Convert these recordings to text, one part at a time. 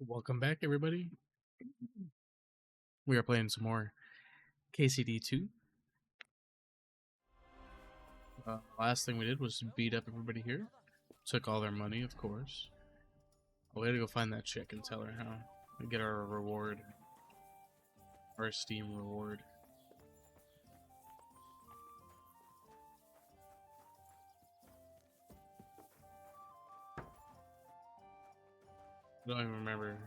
Welcome back, everybody. We are playing some more KCD2. Last thing we did was beat up everybody here. Took all their money, of course. We had to go find that chick and tell her how to get our reward. Our Steam reward. I don't even remember.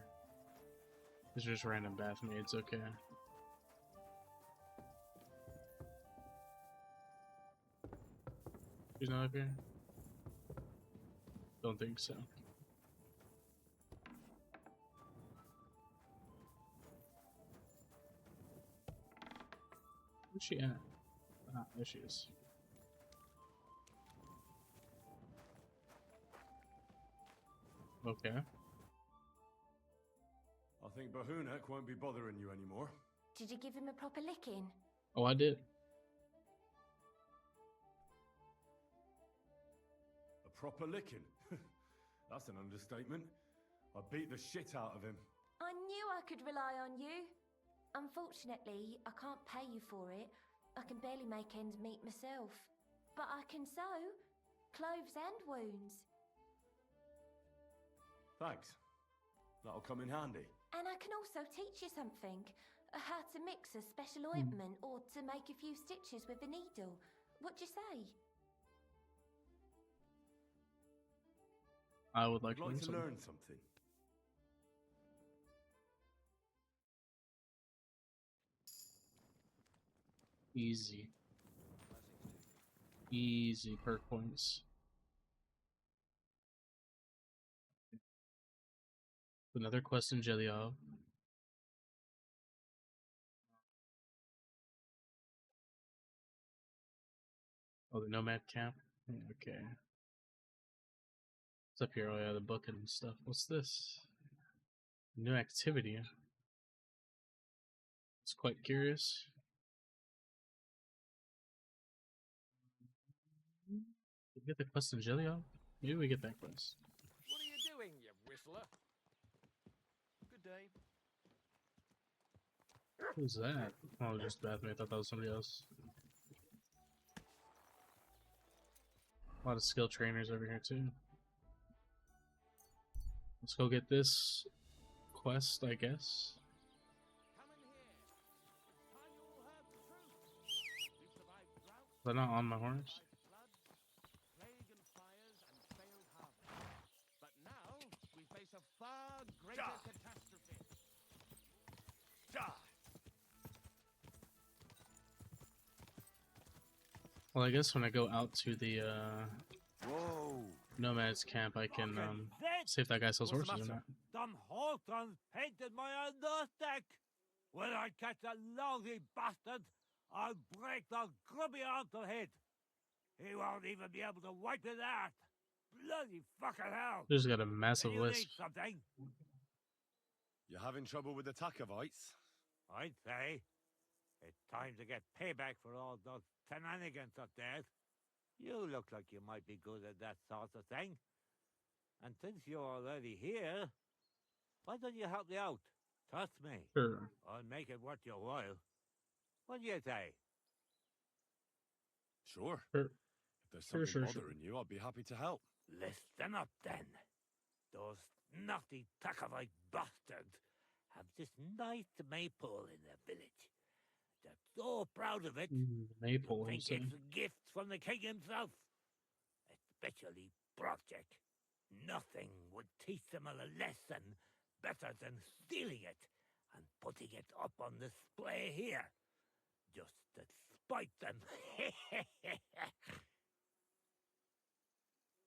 It's just random bath maids, okay. She's not up here? Don't think so. Where's she at? Ah, there she is. Okay. I think Bahunek won't be bothering you anymore. Did you give him a proper licking? Oh, I did. A proper licking? That's an understatement. I beat the shit out of him. I knew I could rely on you. Unfortunately, I can't pay you for it. I can barely make ends meet myself. But I can sew clothes and wounds. Thanks. That'll come in handy. And I can also teach you something. How to mix a special ointment or to make a few stitches with a needle. What'd you say? I would like I'd like to something. learn something. Easy. Easy perk points. Another quest in Jellyov. Oh, the Nomad Camp? Okay. What's up here? Oh yeah, the book and stuff. What's this? New activity. It's quite curious. Did we get the quest in Jellyov? Maybe we get that quest. What are you doing, you whistler? Good day. Who's that? Oh, just Bathmate. I thought that was somebody else. A lot of skill trainers over here too. Let's go get this quest, I guess. Come in here. Time you all heard the truth. We've survived drought, Is that not on my horse? floods, plague and fires, and failed harvest. But now we face a far greater catastrophe. Well, I guess when I go out to the Whoa! Nomad's camp, I can see if that guy sells What's the horses or matter? not. Some Hawthorns painted my underdeck. When I catch a lousy bastard, I'll break the grubby arm to head. He won't even be able to wipe it out. Bloody fucking hell! Just got a massive You list. need something? You're having trouble with the Takovites? I'd say it's time to get payback for all those shenanigans of theirs. You look like you might be good at that sort of thing. And since you're already here, why don't you help me out? Trust me, Sure. I'll make it worth your while. What do you say? Sure. Sure. If there's something Sure. bothering you, I'd be happy to help. Listen up then. Those naughty Takovite bastards have this nice maypole in their village. They're so proud of it. Maple. Think it's a gift from the king himself. Especially Project. Nothing would teach them a lesson better than stealing it and putting it up on display here. Just to spite them.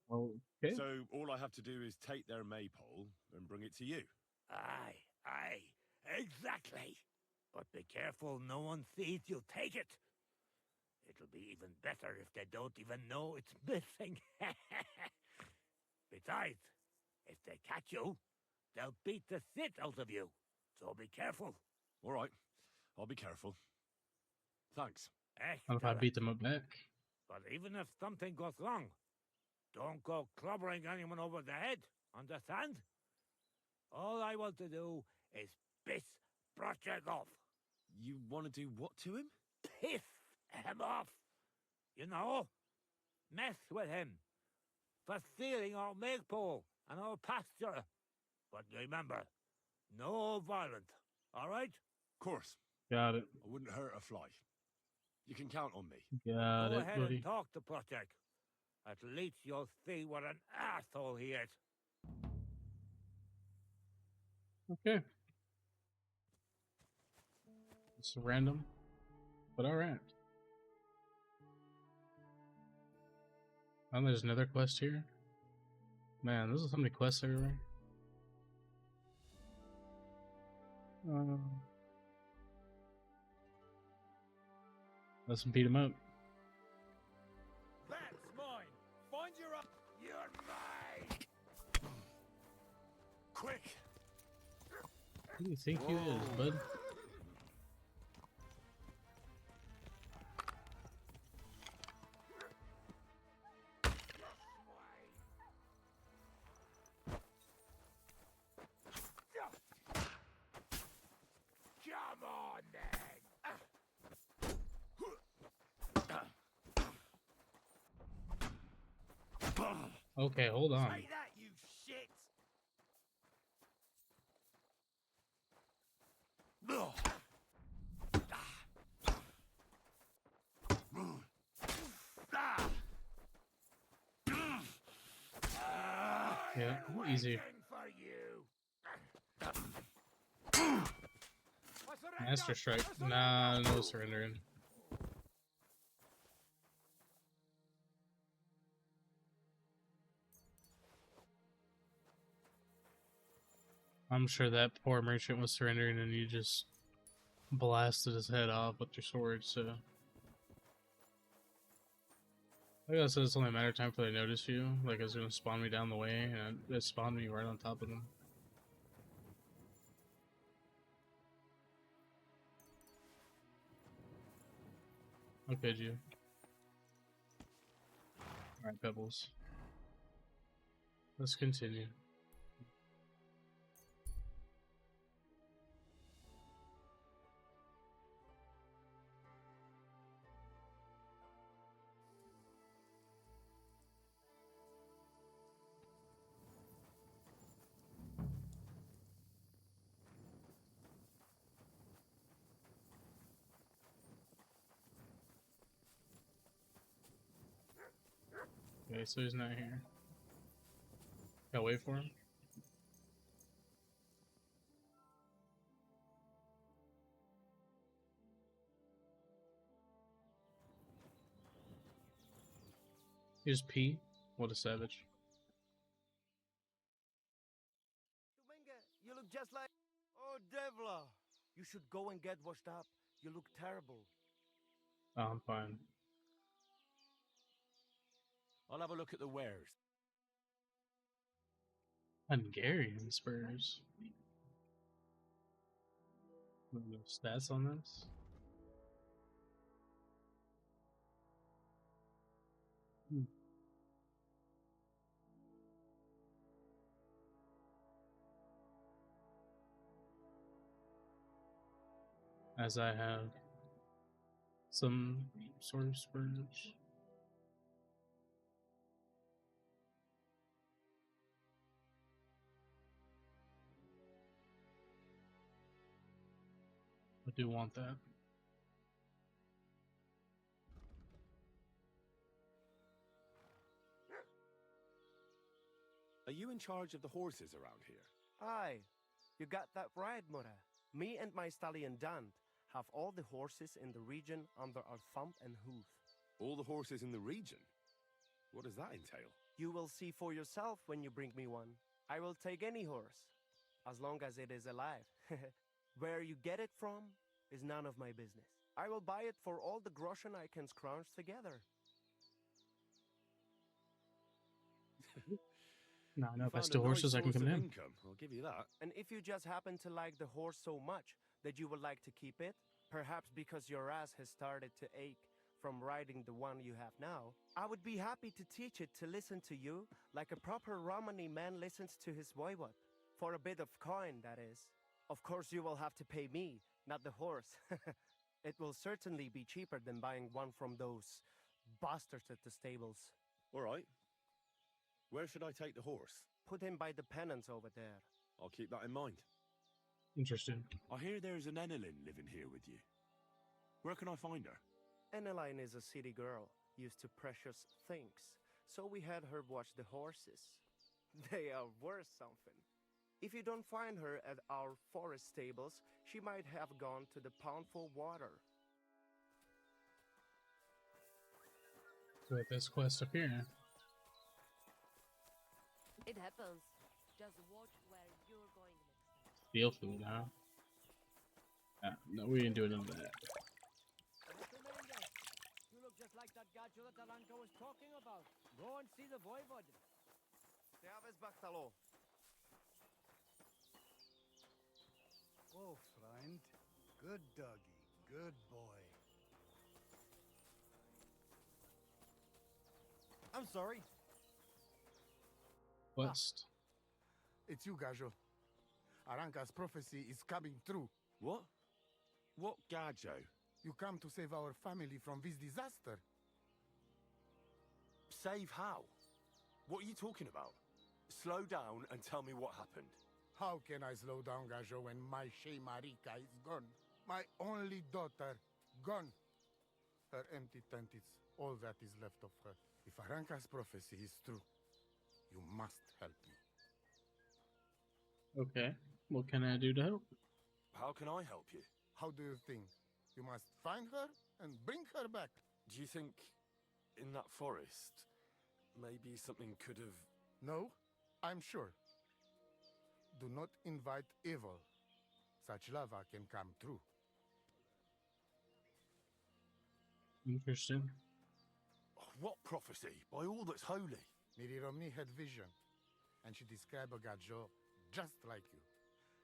Okay. So all I have to do is take their maypole and bring it to you. Aye, exactly. But be careful no one sees you take it. It'll be even better if they don't even know it's missing. Besides, if they catch you, they'll beat the shit out of you. So be careful. All right, I'll be careful. Thanks. What if I beat them up back? But even if something goes wrong, don't go clobbering anyone over the head. Understand? All I want to do is piss Project off. You want to do what to him? Piss him off! You know? Mess with him. For stealing our maypole and our pasture. But remember, no violence, alright? Of course. Got it. I wouldn't hurt a fly. You can count on me. Got Go it, ahead buddy. and talk to Project. At least you'll see what an asshole he is. Okay. It's random, but alright. Oh, there's another quest here. Man, there's so many quests everywhere. Let's beat him up. That's mine. Find your up. You're mine! Quick! Who do you think you is, bud? Come on, then! Okay, hold on. Say that, you shit. Yeah, easy. For you. Master Strike. Nah, no surrendering. I'm sure that poor merchant was surrendering and you just blasted his head off with your sword, so. Like I said, it's only a matter of time before they notice you. Like, it's gonna spawn me down the way, and it spawned me right on top of them. Okay, you. Alright, Pebbles. Let's continue. Okay, so he's not here. Gotta wait for him. Here's P. What a savage. Dominga, you look just like... Oh, Devla. You should go and get washed up. You look terrible. Oh, I'm fine. I'll have a look at the wares. Hungarian Spurs. What are the stats on this? As I have some sort of Spurs. I do want that. Are you in charge of the horses around here? Aye, you got that right, Mura. Me and my stallion Dant have all the horses in the region under our thumb and hoof. All the horses in the region? What does that entail? You will see for yourself when you bring me one. I will take any horse, as long as it is alive. Where you get it from is none of my business. I will buy it for all the groschen I can scrounge together. No, I know You if I found steal a nice horses, I can source come of in. income, I'll give you that. And if you just happen to like the horse so much that you would like to keep it, perhaps because your ass has started to ache from riding the one you have now, I would be happy to teach it to listen to you like a proper Romani man listens to his voivod. For a bit of coin, that is. Of course, you will have to pay me, not the horse. It will certainly be cheaper than buying one from those bastards at the stables. All right. Where should I take the horse? Put him by the pennants over there. I'll keep that in mind. Interesting. I hear there's an Enelin living here with you. Where can I find her? Eneline is a city girl, used to precious things, so we had her watch the horses. They are worth something. If you don't find her at our forest stables, she might have gone to the pond for water. So at this quest up here. It happens. Just watch where you're going next time. Deal food, huh? No, we didn't do none of that. You look just like that gadget that Aranka was talking about. Go and see the voivod. Oh, friend. Good doggy. Good boy. I'm sorry. Quest. It's you, Gajo. Aranka's prophecy is coming true. What? What Gajo? You come to save our family from this disaster. Save how? What are you talking about? Slow down and tell me what happened. How can I slow down, Gajo, when my Shea Marika is gone? My only daughter, gone. Her empty tent is all that is left of her. If Aranka's prophecy is true, you must help me. Okay. What can I do to help? How can I help you? How do you think? You must find her and bring her back. Do you think in that forest, maybe something could have... No, I'm sure. Do not invite evil. Such lava can come true. Interesting. What prophecy? By all that's holy. Miri Romney had vision, and she described a Gajo just like you.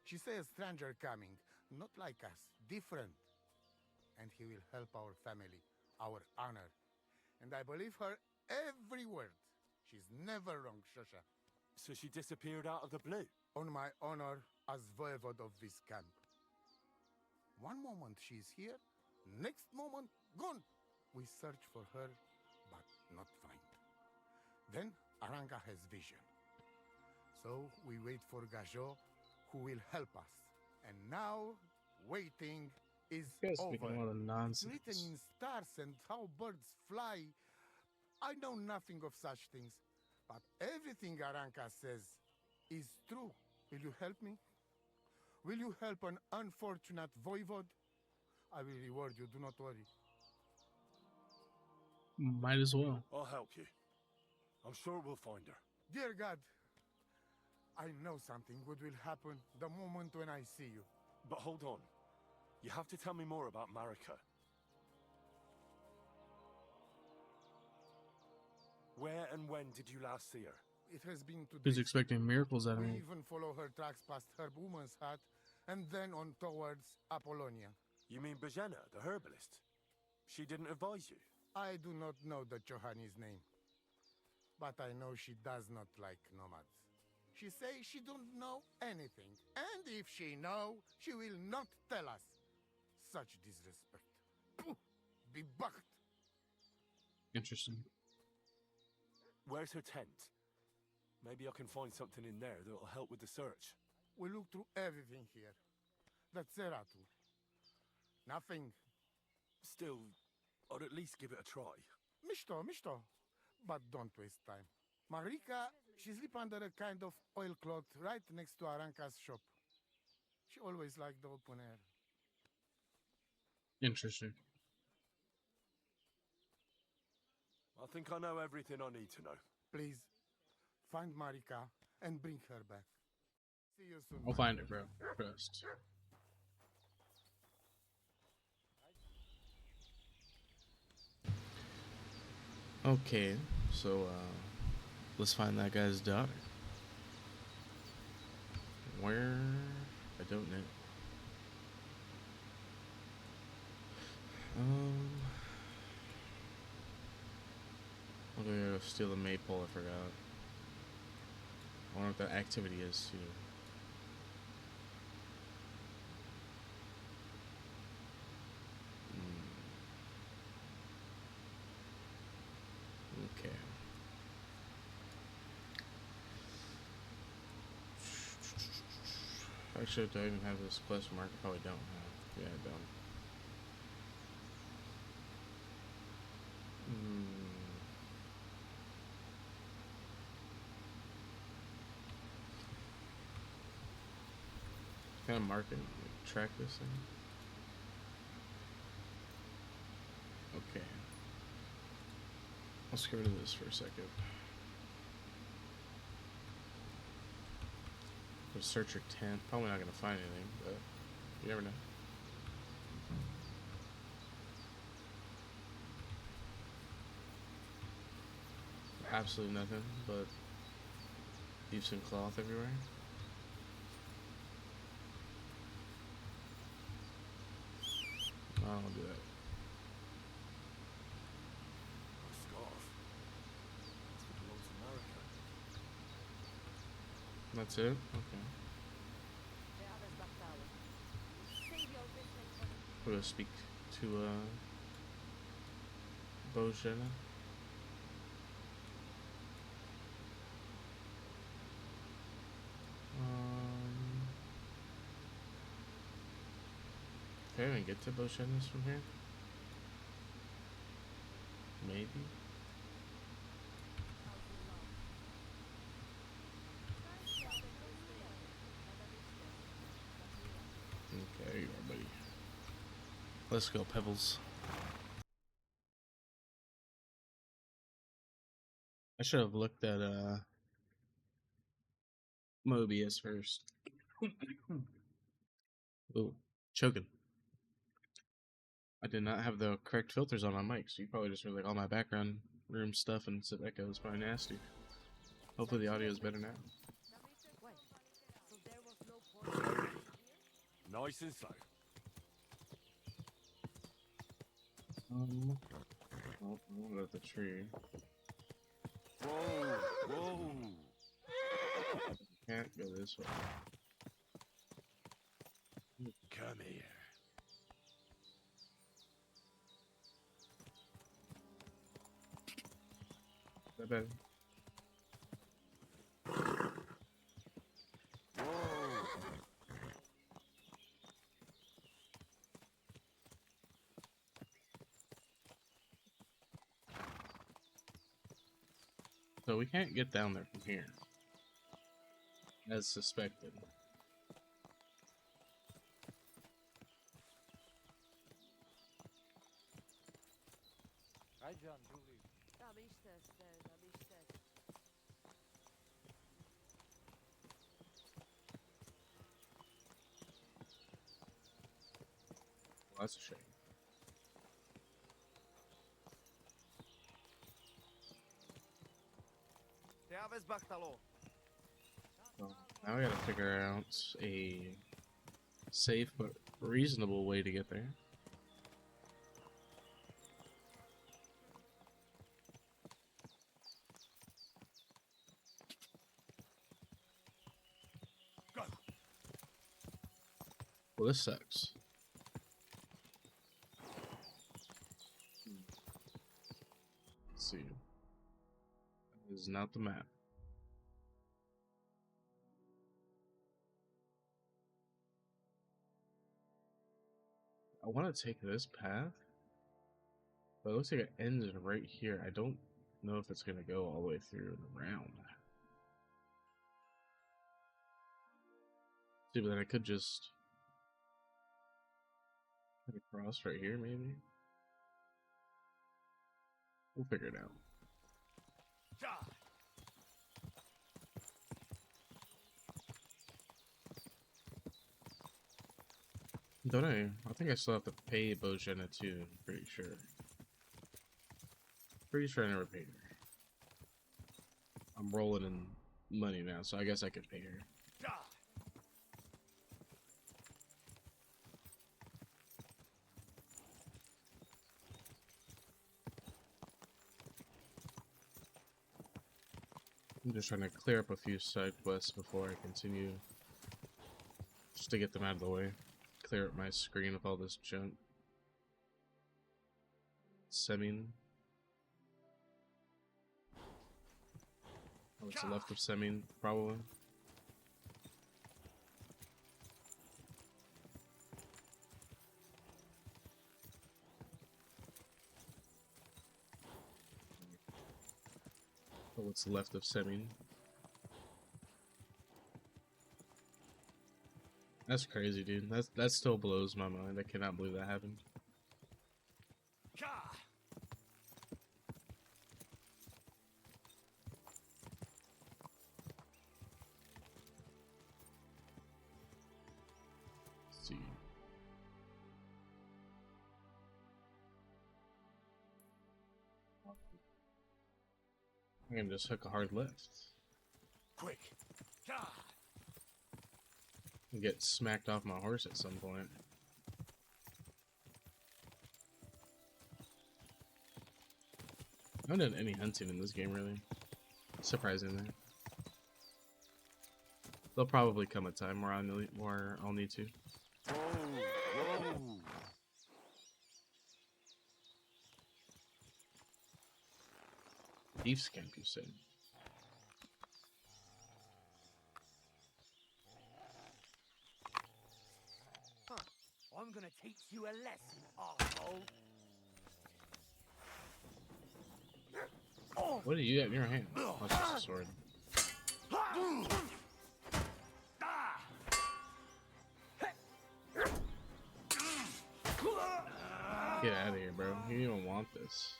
She said a stranger coming, not like us, different. And he will help our family, our honor. And I believe her every word. She's never wrong, Shosha. So she disappeared out of the blue? On my honor as voivod of this camp. One moment she's here, next moment gone. We search for her, but not find. Then Aranka has vision. So we wait for Gajo, who will help us. And now, waiting is You guys speaking a over. lot of It's nonsense. written in stars and how birds fly. I know nothing of such things, but everything Aranka says is true. Will you help me? Will you help an unfortunate voivod? I will reward you, do not worry. Might as well. I'll help you. I'm sure we'll find her. Dear God, I know something good will happen the moment when I see you. But hold on. You have to tell me more about Marika. Where and when did you last see her? It has been Who's today. expecting miracles out of We me? even follow her tracks past Herb Woman's hut and then on towards Apollonia. You mean Bajena, the herbalist? She didn't advise you? I do not know the Johanni's name, but I know she does not like nomads. She say she don't know anything, and if she know, she will not tell us. Such disrespect. Pooh, be bucked. Interesting. Where's her tent? Maybe I can find something in there that'll help with the search. We look through everything here. The Ceratu. Nothing. Still, I'd at least give it a try. Mishto. But don't waste time. Marika, she sleep under a kind of oilcloth right next to Aranka's shop. She always liked the open air. Interesting. I think I know everything I need to know. Please, find Marika and bring her back. See you soon. I'll find it, bro. Trust. Okay, so let's find that guy's daughter. Where? I don't know. I'm gonna go steal the maypole. I forgot. I wonder what that activity is too. Actually, do I even have this quest mark? I probably don't have. Yeah, I don't. Can I mark it? Track this thing? Okay. Let's get rid of this for a second. Searcher 10. Probably not gonna find anything, but you never know. Absolutely nothing but leaves and cloth everywhere. I don't do that. A scarf. This belongs to America. That's it? Okay. We're gonna speak to Bojana. Can I even get to Bojana's from here? Maybe. Okay, there you are, buddy. Let's go, Pebbles. I should have looked at Mobius first. Ooh, choking. I did not have the correct filters on my mic, so you probably just heard like all my background room stuff, and so that goes probably nasty. Hopefully the audio is better now. Nice and slow. Oh, what about the tree? Whoa, whoa. Can't go this way. Come here. Is that better? So we can't get down there from here, as suspected. Hi, John, Julie. Well, that's a shame. Well, now we gotta figure out a safe but reasonable way to get there. Go. Well, this sucks. Let's see. This is not the map. I want to take this path, but it looks like it ends right here. I don't know if it's going to go all the way through and around. See, but then I could just head across right here, maybe. We'll figure it out. Don't I? I think I still have to pay Bojana too, I'm pretty sure. Pretty sure I never paid her. I'm rolling in money now, so I guess I could pay her. I'm just trying to clear up a few side quests before I continue. Just to get them out of the way. Clear up my screen with all this junk. Semin. Oh, what's left of Semin, probably. What's left of Semin. That's crazy, dude. That still blows my mind. I cannot believe that happened. Let's see. I can just hook a hard left. Quick! And get smacked off my horse at some point. I haven't done any hunting in this game, really. Surprisingly. There'll probably come a time where I'll need to. Whoa, whoa. Thief's camp, you said. I'm gonna teach you a lesson, arsehole. What do you have in your hand? Oh, it's just a sword. Get out of here, bro. You don't even want this.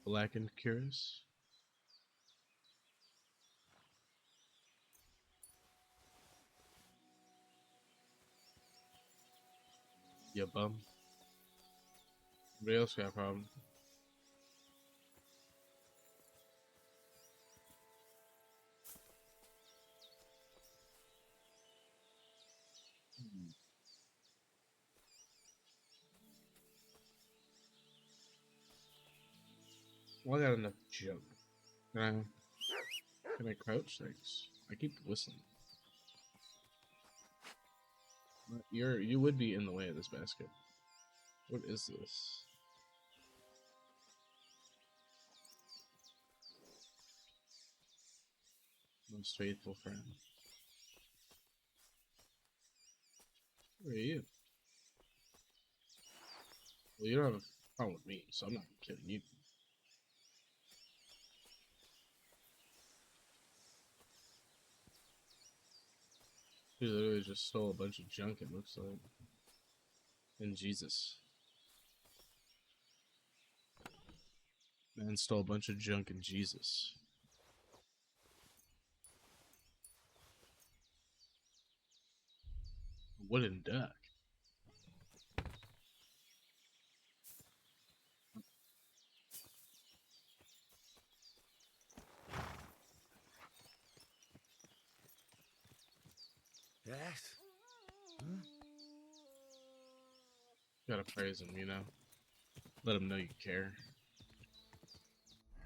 Blackened cuirass. You bum. Anybody else got a problem? Well, I got enough junk. Can I crouch? Thanks. I keep whistling. But you would be in the way of this basket. What is this? Most faithful friend. Who are you? Well, you don't have a problem with me, so I'm not killing you. Dude literally just stole a bunch of junk, it looks like. And Jesus. Man stole a bunch of junk in Jesus. A wooden duck. Yes? Gotta praise him, you know. Let him know you care.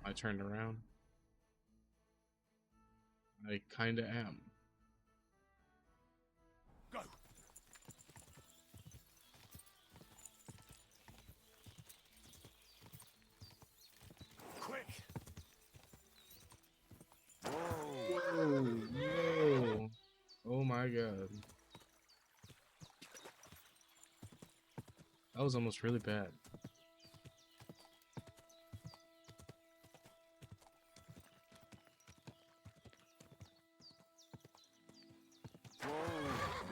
I turned around. I kinda am. Go! Quick! Whoa. Oh my god. That was almost really bad.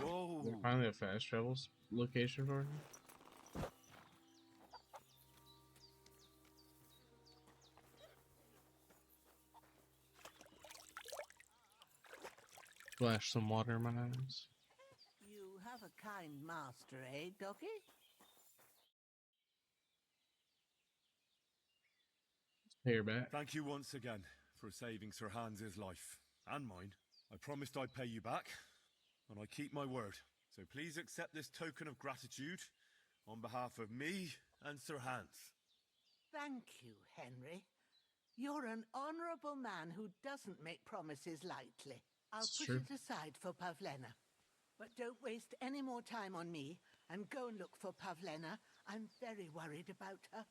Whoa. Is there finally a fast travel location for him? Splash some water in my eyes. You have a kind master, eh, Docky? Pay her back. Thank you once again for saving Sir Hans's life and mine. I promised I'd pay you back, and I keep my word. So please accept this token of gratitude on behalf of me and Sir Hans. Thank you, Henry. You're an honourable man who doesn't make promises lightly. I'll It's put true. it aside for Pavlena. But don't waste any more time on me, and go and look for Pavlena. I'm very worried about her.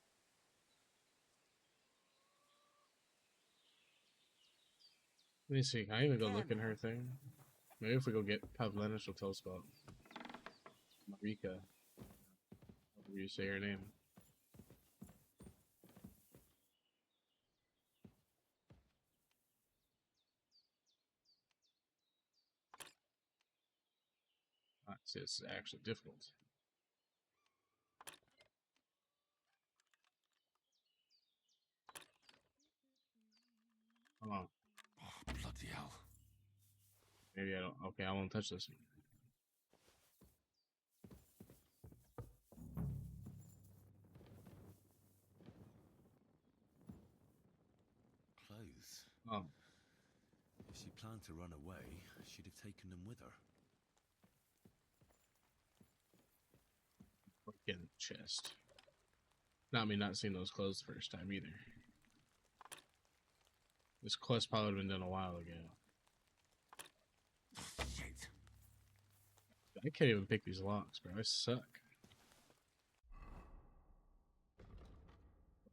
Let me see. Can I even go look in her thing? Maybe if we go get Pavlena, she'll tell us about Marika. You say your name. It's actually difficult. Oh, Bloody hell. maybe I don't. Okay, I won't touch this one. Clothes. Oh, If she planned to run away, she'd have taken them with her. get in the chest. Not me not seeing those clothes the first time either. This quest probably would have been done a while ago. Shit. I can't even pick these locks, bro. I suck.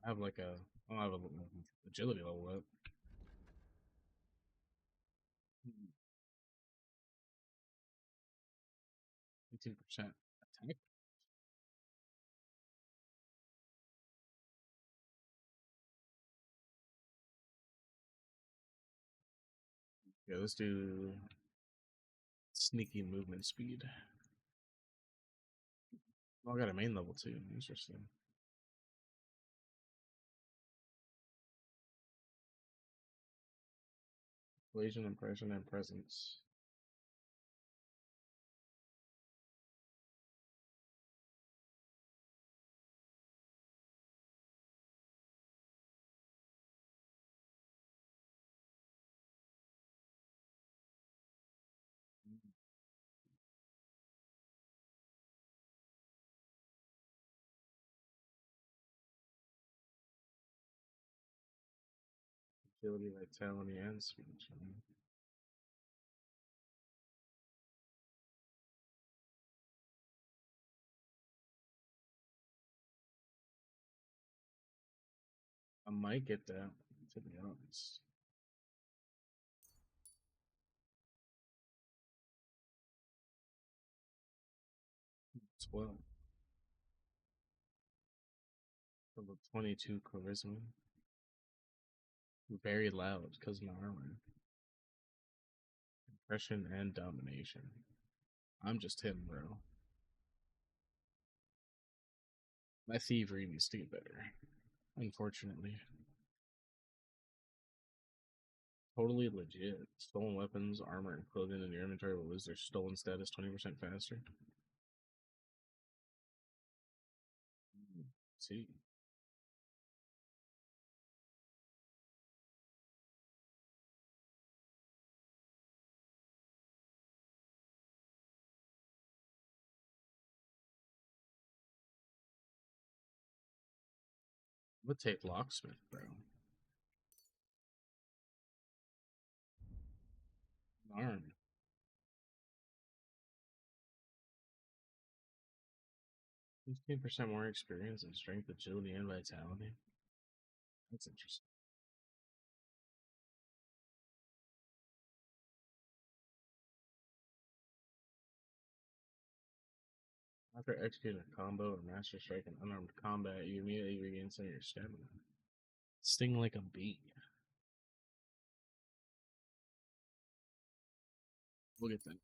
I have like a. I don't have a agility level up. 18% attack. Yeah, let's do sneaky movement speed. Oh, I got a main level too. Interesting. Collision, impression, and presence. Agility, vitality, and speech. I might get that, to be honest. As well. Level 22 charisma. Very loud because of my armor. Impression and domination. I'm just him, bro. My thievery needs to get better. Unfortunately. Totally legit. Stolen weapons, armor, and clothing in your inventory will lose their stolen status 20% faster. See. I'm gonna take locksmith, bro. Arm. 15% more experience and strength, agility, and vitality. That's interesting. After executing a combo or master strike in unarmed combat, you immediately regain some of your stamina. Sting like a bee. We'll get that.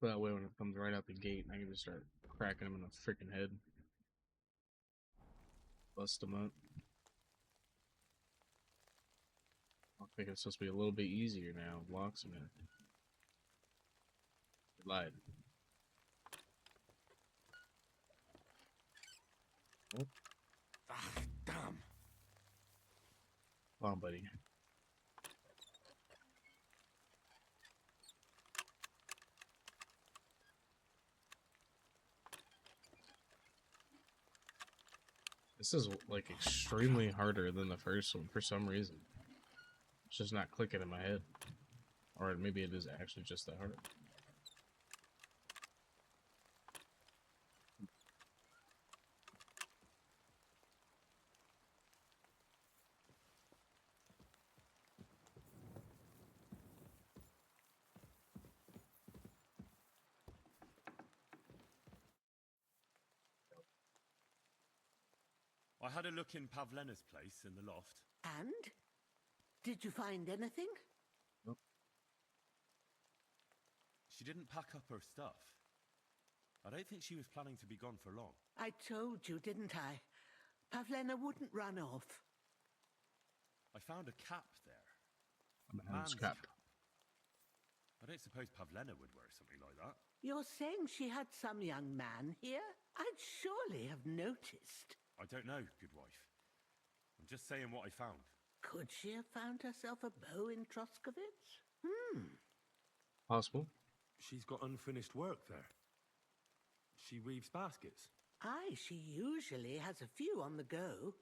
So that way when it comes right out the gate, I can just start cracking him in the freaking head. Bust him up. I think it's supposed to be a little bit easier now. Locksmith. It lied. Oh. Ah, damn. Come on, buddy. This is like extremely harder than the first one for some reason. It's just not clicking in my head. Or maybe it is actually just that hard. I had a look in Pavlena's place in the loft. And? Did you find anything? She didn't pack up her stuff. I don't think she was planning to be gone for long. I told you, didn't I? Pavlena wouldn't run off. I found a cap there. A man's cap. I don't suppose Pavlena would wear something like that. You're saying she had some young man here? I'd surely have noticed. I don't know, good wife. I'm just saying what I found. Could she have found herself a beau in Troskovitz? Possible. She's got unfinished work there. She weaves baskets. Aye, she usually has a few on the go,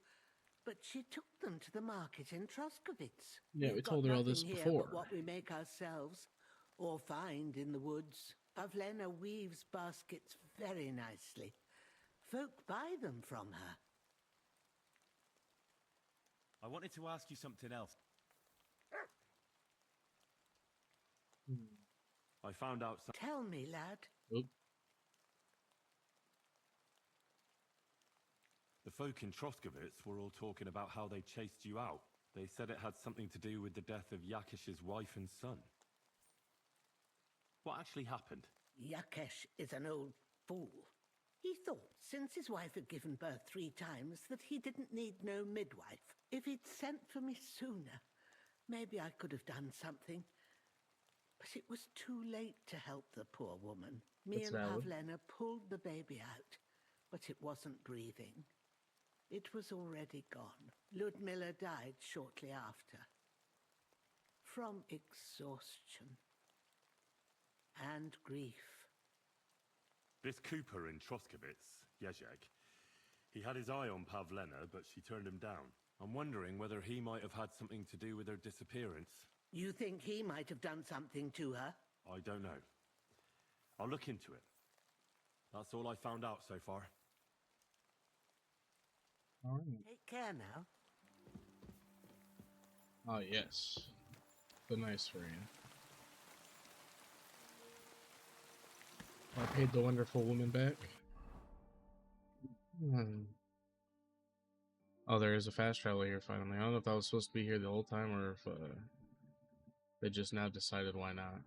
but she took them to the market in Troskovitz. Yeah, we We've told got her all this nothing here before. but what we make ourselves or find in the woods. Pavlena weaves baskets very nicely. Folk buy them from her. I wanted to ask you something else. I found out some... Tell me, lad. Oop. The folk in Troskovitz were all talking about how they chased you out. They said it had something to do with the death of Yakish's wife and son. What actually happened? Yakesh is an old fool. He thought, since his wife had given birth 3 times, that he didn't need no midwife. If he'd sent for me sooner, maybe I could have done something. But it was too late to help the poor woman. Me That's and valid. Pavlena pulled the baby out, but it wasn't breathing. It was already gone. Ludmilla died shortly after. From exhaustion and grief. This Cooper in Troskovitz, Jezek, he had his eye on Pavlena, but she turned him down. I'm wondering whether he might have had something to do with her disappearance. You think he might have done something to her? I don't know. I'll look into it. That's all I found out so far. All right. Take care now. Oh, yes. The nice rain. I paid the wonderful woman back. Oh, there is a fast travel here finally. I don't know if that was supposed to be here the whole time or if they just now decided why not.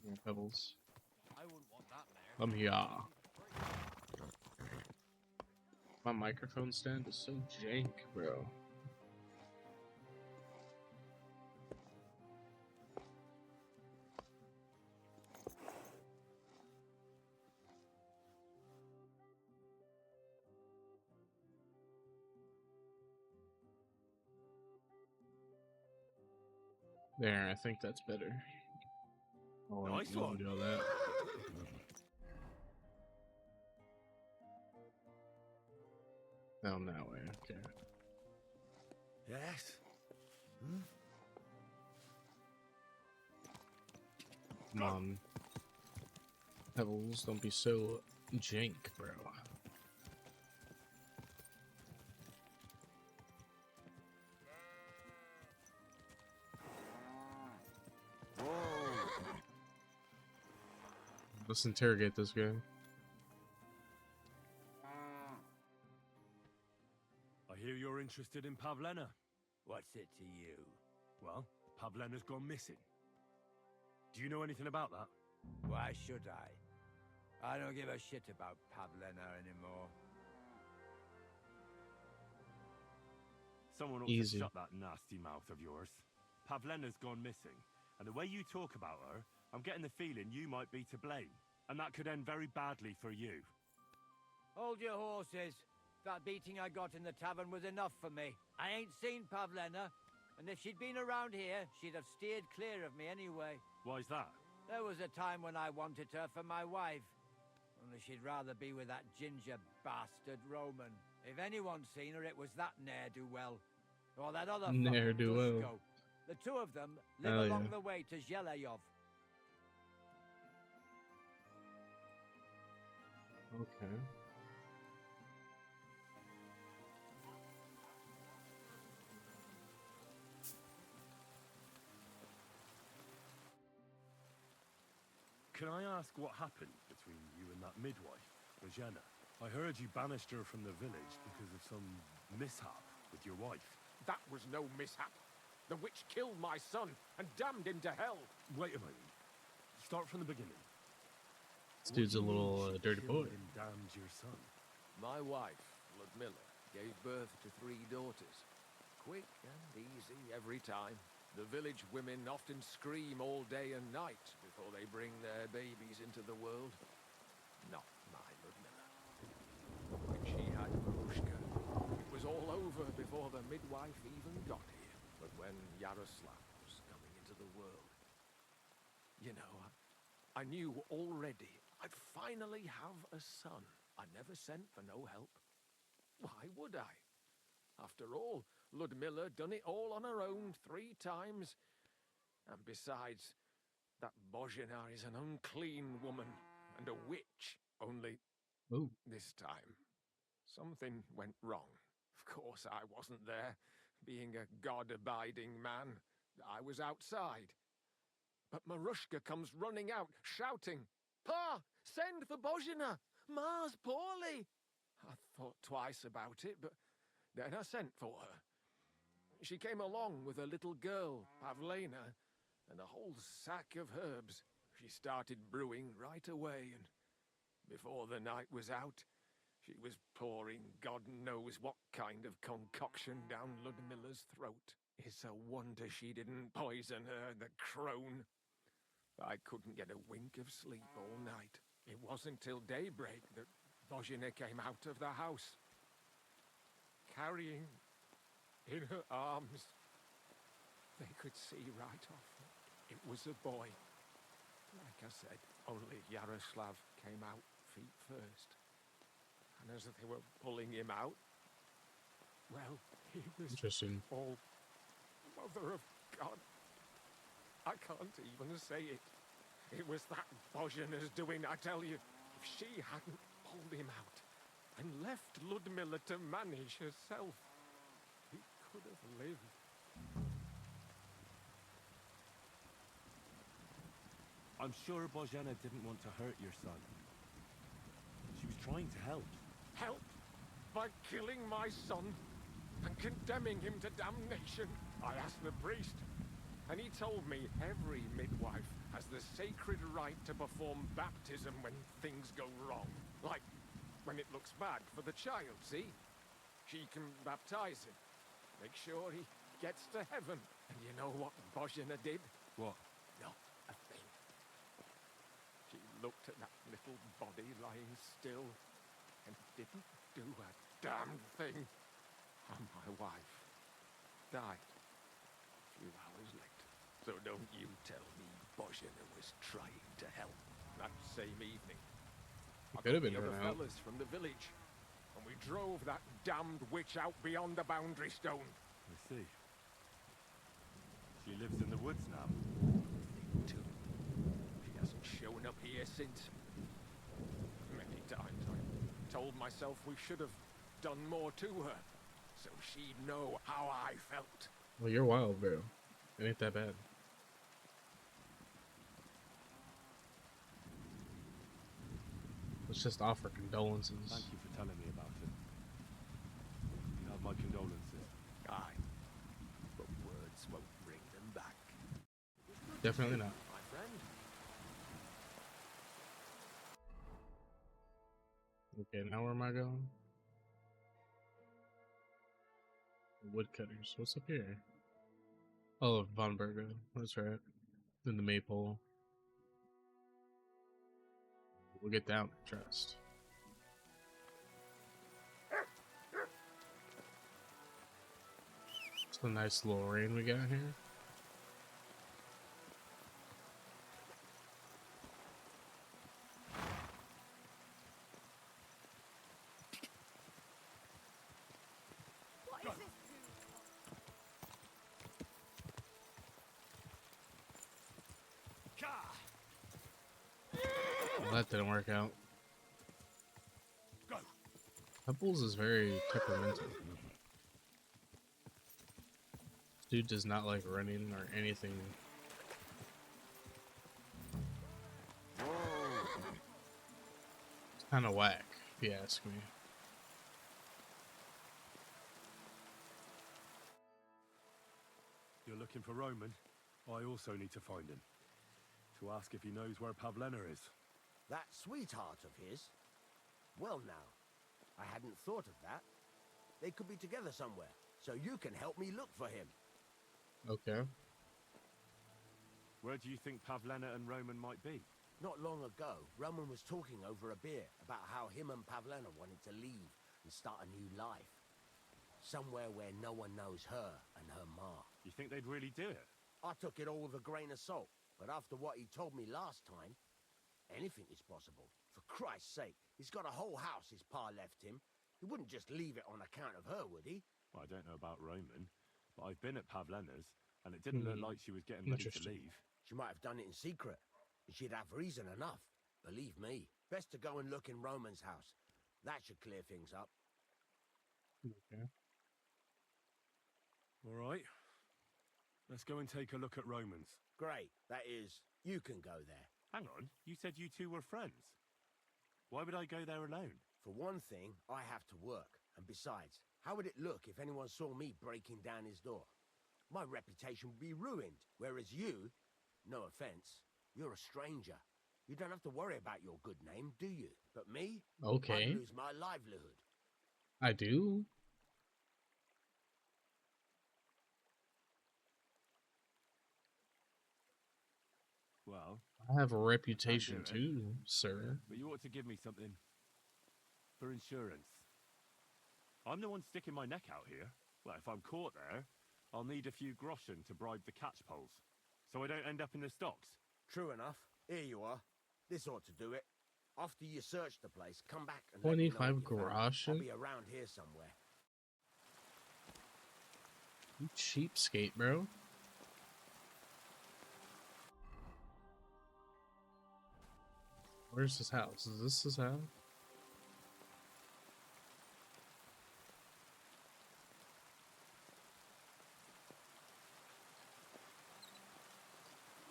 Yeah, Pebbles. Come here. My microphone stand is so jank, bro. There, I think that's better. Oh, Nice you one. can do all that. Down that way, okay. Yes. Come on. Pebbles, don't be so jank, bro. Let's interrogate this guy. I hear you're interested in Pavlena. What's it to you? Well, Pavlena's gone missing. Do you know anything about that? Why should I? I don't give a shit about Pavlena anymore. Someone ought Easy. to shut that nasty mouth of yours. Pavlena's gone missing, and the way you talk about her, I'm getting the feeling you might be to blame, and that could end very badly for you. Hold your horses. That beating I got in the tavern was enough for me. I ain't seen Pavlena, and if she'd been around here, she'd have steered clear of me anyway. Why's that? There was a time when I wanted her for my wife. Only she'd rather be with that ginger bastard Roman. If anyone's seen her, it was that ne'er-do-well. Or that other fucking Ne'er-do-well. Dusko. The two of them live Hell along yeah. the way to Zhelayov. Okay. Can I ask what happened between you and that midwife, Bojana? I heard you banished her from the village because of some mishap with your wife. That was no mishap. The witch killed my son and damned him to hell. Wait a moment. Start from the beginning. This dude's a little dirty boy. And damned your son. My wife, Ludmilla, gave birth to 3 daughters. Quick and easy every time. The village women often scream all day and night before they bring their babies into the world. Not my Ludmilla. When she had Marushka, it was all over before the midwife even got here. But when Yaroslav was coming into the world, you know, I knew already I'd finally have a son. I never sent for no help. Why would I? After all, Ludmilla done it all on her own 3 times. And besides, that Bojana is an unclean woman and a witch. Only Ooh. this time, something went wrong. Of course, I wasn't there. Being a God-abiding man, I was outside. But Marushka comes running out, shouting, "Pa, send for Bojana! Ma's poorly!" I thought twice about it, but then I sent for her. She came along with a little girl, Pavlena, and a whole sack of herbs. She started brewing right away, and before the night was out, she was pouring God knows what kind of concoction down Ludmilla's throat. It's a wonder she didn't poison her, the crone. I couldn't get a wink of sleep all night. It wasn't till daybreak that Bojana came out of the house, carrying in her arms. They could see right off. It was a boy. Like I said, only Yaroslav came out feet first. And as they were pulling him out, well, he was Interesting. all Mother of God. I can't even say it. It was that Bojana's doing, I tell you. If she hadn't pulled him out and left Ludmilla to manage herself, he could have lived. I'm sure Bojana didn't want to hurt your son. She was trying to help. Help? By killing my son and condemning him to damnation? I asked the priest, and he told me every midwife has the sacred right to perform baptism when things go wrong. Like when it looks bad for the child, see? She can baptize him, make sure he gets to heaven. And you know what Bojana did? What? Not a thing. She looked at that little body lying still and didn't do a damn thing. And my wife died a few hours later. So don't you tell me Bojana was trying to help that same evening. It could have been the her other now. fellas from the village, and we drove that damned witch out beyond the boundary stone. I see. She lives in the woods now. Me too. She hasn't shown up here since. Many times I told myself we should have done more to her, so she'd know how I felt. Well, you're wild, bro. It ain't that bad. Let's just offer condolences. Thank you for telling me about it. You have my condolences. Aye, but words won't bring them back. Definitely not. My friend. Okay, now where am I going? Woodcutters. What's up here? Oh, Von Berger. That's right. Then the maypole. We'll get down, trust. It's a nice little rain we got here. Well, that didn't work out. Pebbles is very temperamental. Dude does not like running or anything. Kind of whack, if you ask me. You're looking for Roman? I also need to find him. To ask if he knows where Pavlena is. That sweetheart of his? Well now, I hadn't thought of that. They could be together somewhere, so you can help me look for him. Okay. Where do you think Pavlena and Roman might be? Not long ago, Roman was talking over a beer about how him and Pavlena wanted to leave and start a new life. Somewhere where no one knows her and her ma. You think they'd really do it? I took it all with a grain of salt, but after what he told me last time, anything is possible. For Christ's sake, he's got a whole house his pa left him. He wouldn't just leave it on account of her, would he? Well, I don't know about Roman, but I've been at Pavlena's, and it didn't look like she was getting ready to leave. She might have done it in secret, and she'd have reason enough. Believe me. Best to go and look in Roman's house. That should clear things up. Okay. All right. Let's go and take a look at Roman's. Great. That is, you can go there. Hang on, you said you two were friends. Why would I go there alone? For one thing, I have to work. And besides, how would it look if anyone saw me breaking down his door? My reputation would be ruined, whereas you, no offense, you're a stranger. You don't have to worry about your good name, do you? But me? Okay. I'd lose my livelihood. I do. Well, I have a reputation too, sir. but you ought to give me something for insurance. I'm the one sticking my neck out here. Well, if I'm caught there, I'll need a few groschen to bribe the catchpoles, so I don't end up in the stocks. True enough. Here you are. This ought to do it. After you search the place, come back and let me know 25 what you found. groschen? I'll be around here somewhere. You cheapskate, bro. Where's his house? Is this his house?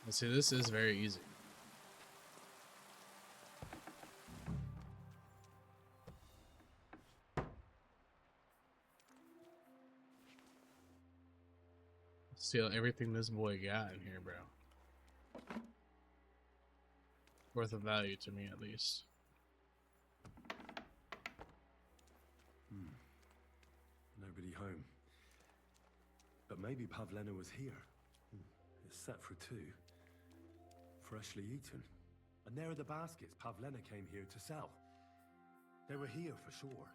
Let's see, this is very easy. Steal everything this boy got in here, bro. Worth of value to me, at least. Nobody home. But maybe Pavlena was here. It's set for two. Freshly eaten. And there are the baskets Pavlena came here to sell. They were here for sure.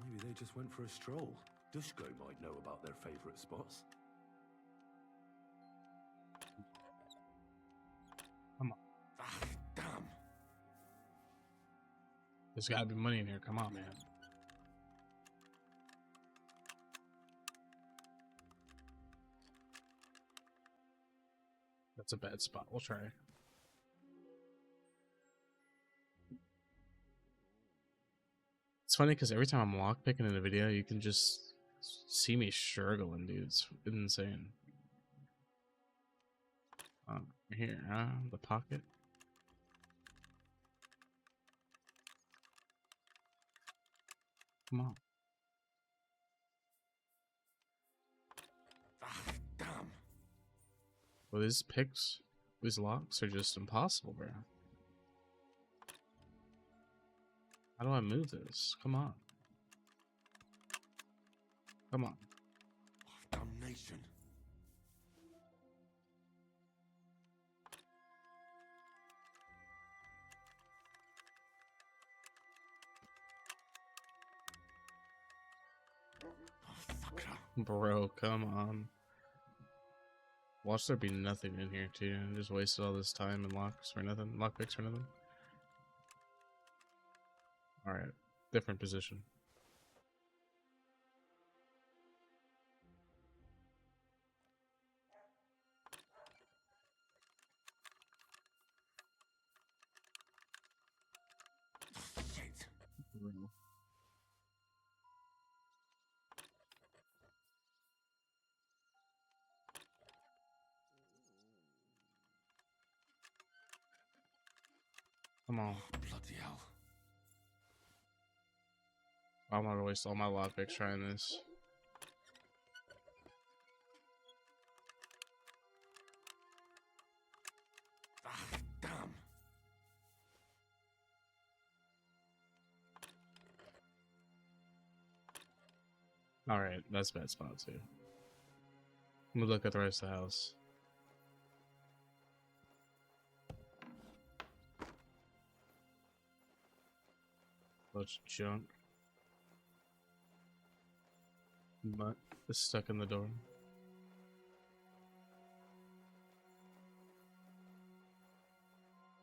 Maybe they just went for a stroll. Dushko might know about their favorite spots. Come on. Ah, damn. There's gotta be money in here. Come on, man. That's a bad spot. We'll try. It's funny because every time I'm lockpicking in a video, you can just see me struggling, dude. It's insane. Here, huh? The pocket. Come on. Ah, damn. Well, these picks, these locks are just impossible, bro. How do I move this? Come on. Come on. Oh, damnation. Oh, fucker. Bro, come on. Watch there be nothing in here, too. I just wasted all this time and locks for nothing. Lockpicks for nothing. Alright. Different position. Shit. Come on. Bloody hell. I'm gonna waste all my lockpicks trying this. Ah, damn. Alright, that's a bad spot too. Let me look at the rest of the house. Bunch of junk. But it's stuck in the door.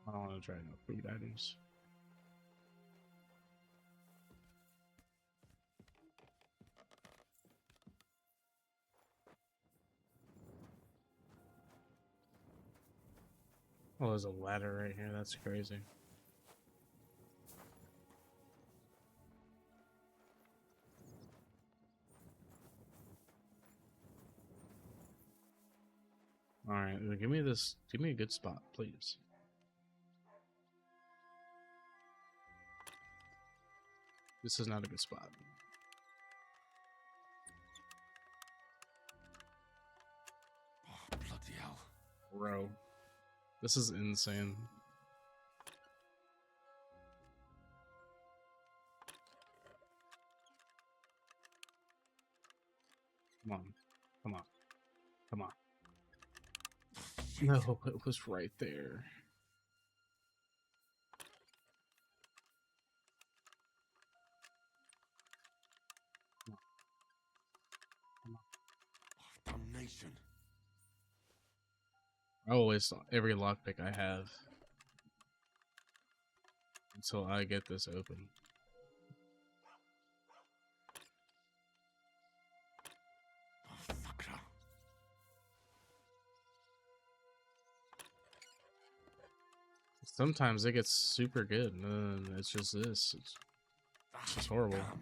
I don't want to try no food items. Oh, there's a ladder right here. That's crazy. Alright, give me this. Give me a good spot, please. This is not a good spot. Oh, bloody hell. Bro. This is insane. Come on. Come on. Come on. No, it was right there. Come on. Oh, damnation. I always every lockpick I have until I get this open. Oh, fucker. Sometimes it gets super good, and then it's just this. It's just horrible. Damn.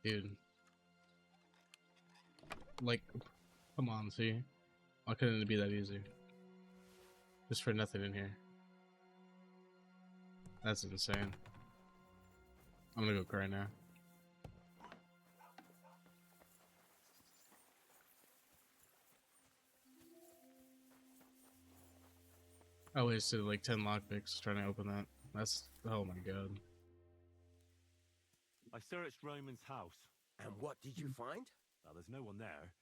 Dude. Like, come on, see? Why couldn't it be that easy? Just for nothing in here. That's insane. I'm gonna go cry now. I wasted like 10 lockpicks trying to open that. That's, oh my god. I searched Roman's house. And what did you find? Well, there's no one there,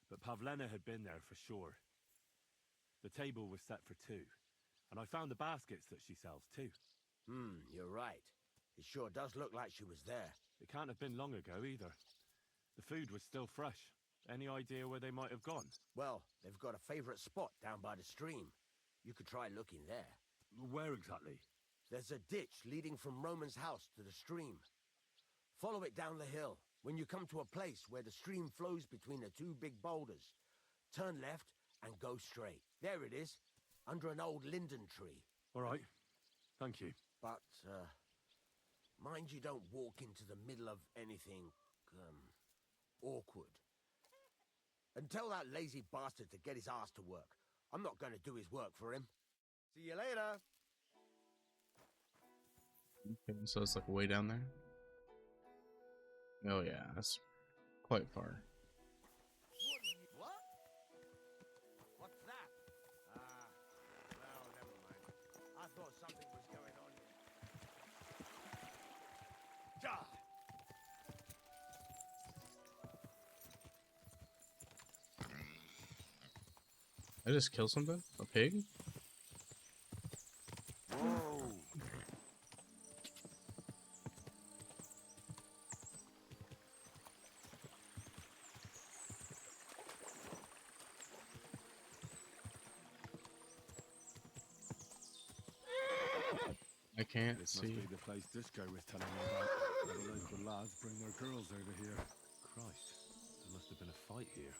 but Pavlena had been there for sure. The table was set for two, and I found the baskets that she sells too. You're right. It sure does look like she was there. It can't have been long ago either. The food was still fresh. Any idea where they might have gone? Well, they've got a favorite spot down by the stream. You could try looking there. Where exactly? There's a ditch leading from Roman's house to the stream. Follow it down the hill. When you come to a place where the stream flows between the two big boulders, turn left and go straight. There it is, under an old linden tree. All right. Thank you. But, mind you don't walk into the middle of anything, awkward. And tell that lazy bastard to get his ass to work. I'm not going to do his work for him. See you later. Okay, so it's like way down there? Oh yeah, that's quite far. What? What's that? Well, never mind. I thought something was going on here. Die! I just kill something? A pig? Whoa! I can't This see. must be the place Disco was telling me about. Where the local lads bring their girls over here. Christ, there must have been a fight here.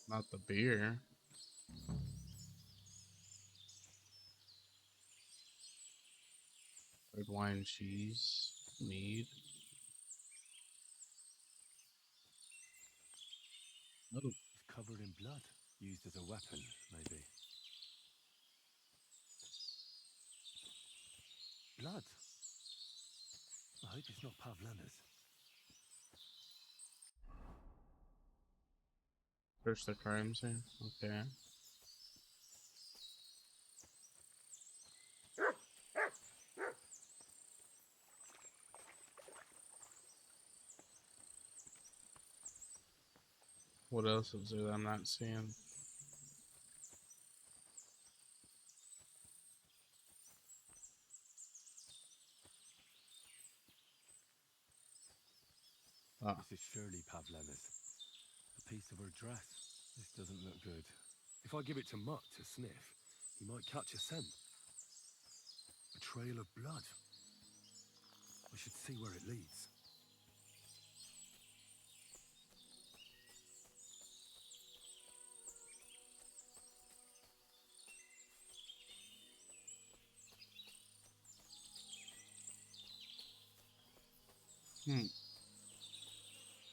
Not the beer. wine, cheese, mead. Oh, It's covered in blood. Used as a weapon, maybe. Blood? I hope it's not Pavlena's. search the crime scene. Okay. What else is there that I'm not seeing? Ah, This is surely Pavlena's. A piece of her dress. This doesn't look good. If I give it to Mutt to sniff, he might catch a scent. A trail of blood. I should see where it leads.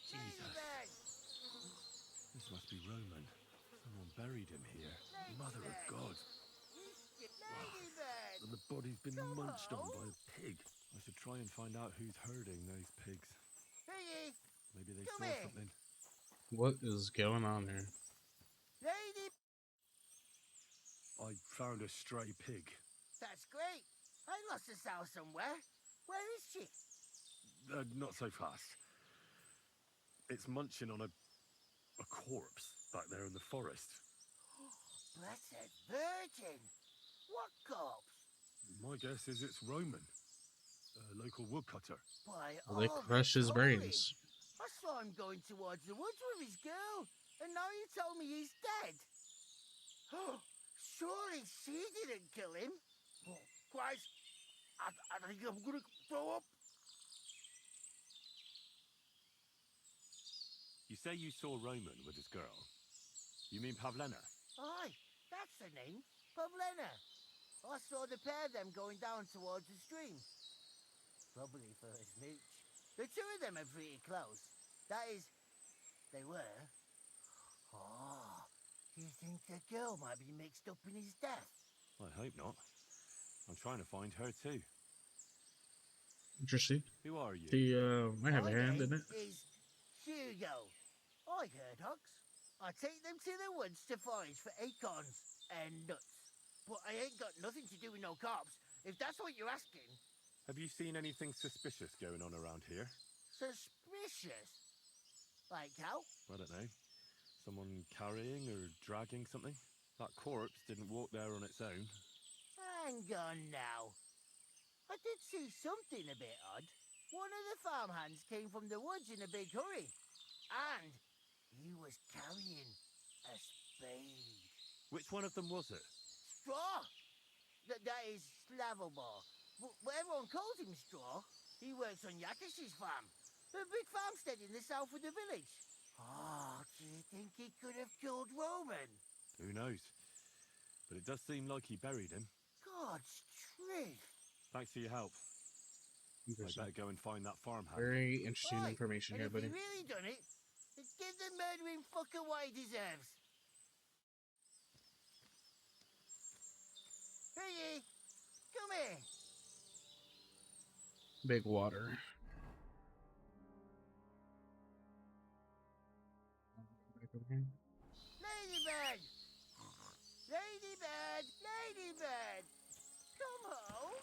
Jesus. This must be Roman. Someone buried him here. Mother of God. And the body's been munched on by a pig. I should try and find out who's herding those pigs. Maybe they saw something. what is going on here? I found a stray pig. That's great. I lost a sow somewhere. Where is she? Not so fast. It's munching on a corpse back there in the forest. Blessed Virgin. What corpse? My guess is it's Roman, a local woodcutter. By Well, they all crush that's his holy. brains. I saw him going towards the woods with his girl, and now you tell me he's dead. Surely she didn't kill him. Oh, Christ, I think I'm gonna throw up. You say you saw Roman with his girl. You mean Pavlena? Aye, that's the name, Pavlena. I saw the pair of them going down towards the stream. Probably for his mooch. The two of them are pretty close. That is, they were. Oh, do you think the girl might be mixed up in his death? I hope not. I'm trying to find her too. Interesting. Who are you? I have a My hand in name it. is Hugo. I heard hogs. I take them to the woods to forage for acorns and nuts. But I ain't got nothing to do with no cops, if that's what you're asking. Have you seen anything suspicious going on around here? Suspicious? Like how? I don't know. Someone carrying or dragging something? That corpse didn't walk there on its own. Hang on now. I did see something a bit odd. One of the farmhands came from the woods in a big hurry. And he was carrying a spade. Which one of them was it? Straw! That is Slavobor. But everyone calls him Straw. He works on Yakish's farm. A big farmstead in the south of the village. Oh, do you think he could have killed Roman? Who knows? But it does seem like he buried him. God's truth. Thanks for your help. I better go and find that farmhand. Very interesting Oi, information and here, if buddy. he really done it, give the murdering fucker what he deserves. Hey, come here. Big water. Back over here. Ladybird! Ladybird! Ladybird! Come home!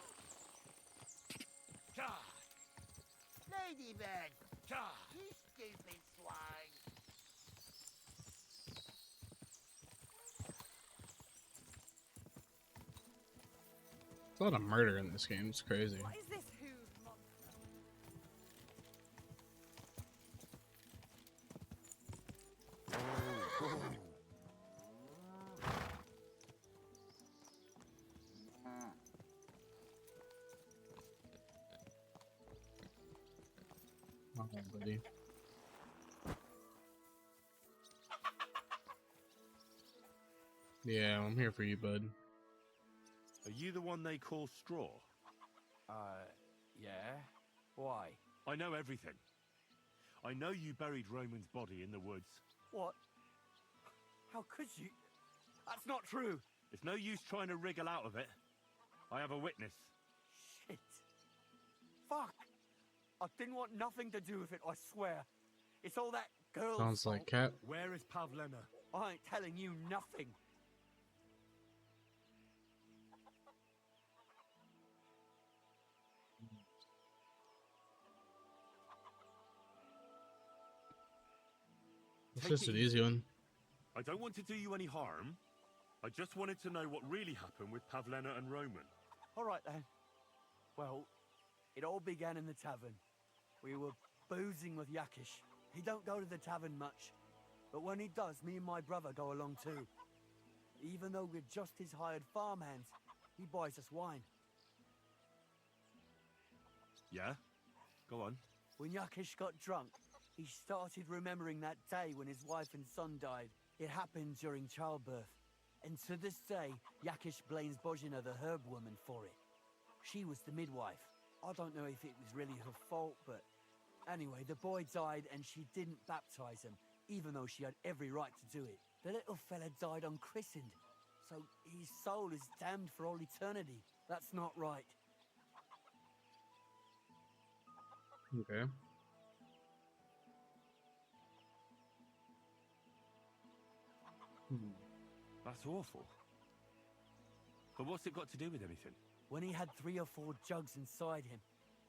Charge! Ladybird! Charge! You stupid swine! There's a lot of murder in this game. It's crazy. What is this hooved monster? Oh, buddy. Yeah, I'm here for you, bud. Are you the one they call Straw? Yeah? Why? I know everything. I know you buried Roman's body in the woods. What? How could you? That's not true. It's no use trying to wriggle out of it. I have a witness. Shit. Fuck. I didn't want nothing to do with it, I swear. It's all that girl's Sounds like fault. Cat. Where is Pavlena? I ain't telling you nothing. It's Take just it an easy one. I don't want to do you any harm. I just wanted to know what really happened with Pavlena and Roman. All right, then. Well, it all began in the tavern. We were boozing with Yakish. He don't go to the tavern much, but when he does, me and my brother go along too. Even though we're just his hired farmhands, he buys us wine. Yeah? Go on. When Yakish got drunk, he started remembering that day when his wife and son died. It happened during childbirth. And to this day, Yakish blames Bozhina, the herb woman, for it. She was the midwife. I don't know if it was really her fault, but anyway, the boy died and she didn't baptize him, even though she had every right to do it. The little fella died unchristened, so his soul is damned for all eternity. That's not right. Okay. That's awful. But what's it got to do with anything? When he had 3 or 4 jugs inside him,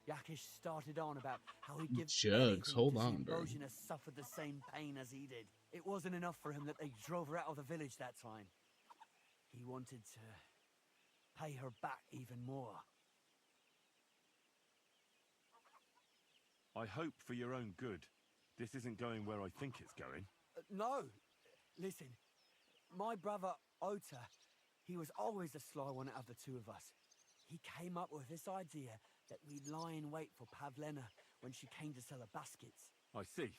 Yakish started on about how he'd give Jugs? anything Hold to see on, bro. Bozhina suffered the same pain as he did. It wasn't enough for him that they drove her out of the village that time. He wanted to pay her back even more. I hope for your own good, this isn't going where I think it's going. No! Listen, my brother, Ota, he was always the sly one out of the two of us. He came up with this idea that we'd lie in wait for Pavlena when she came to sell her baskets. I see.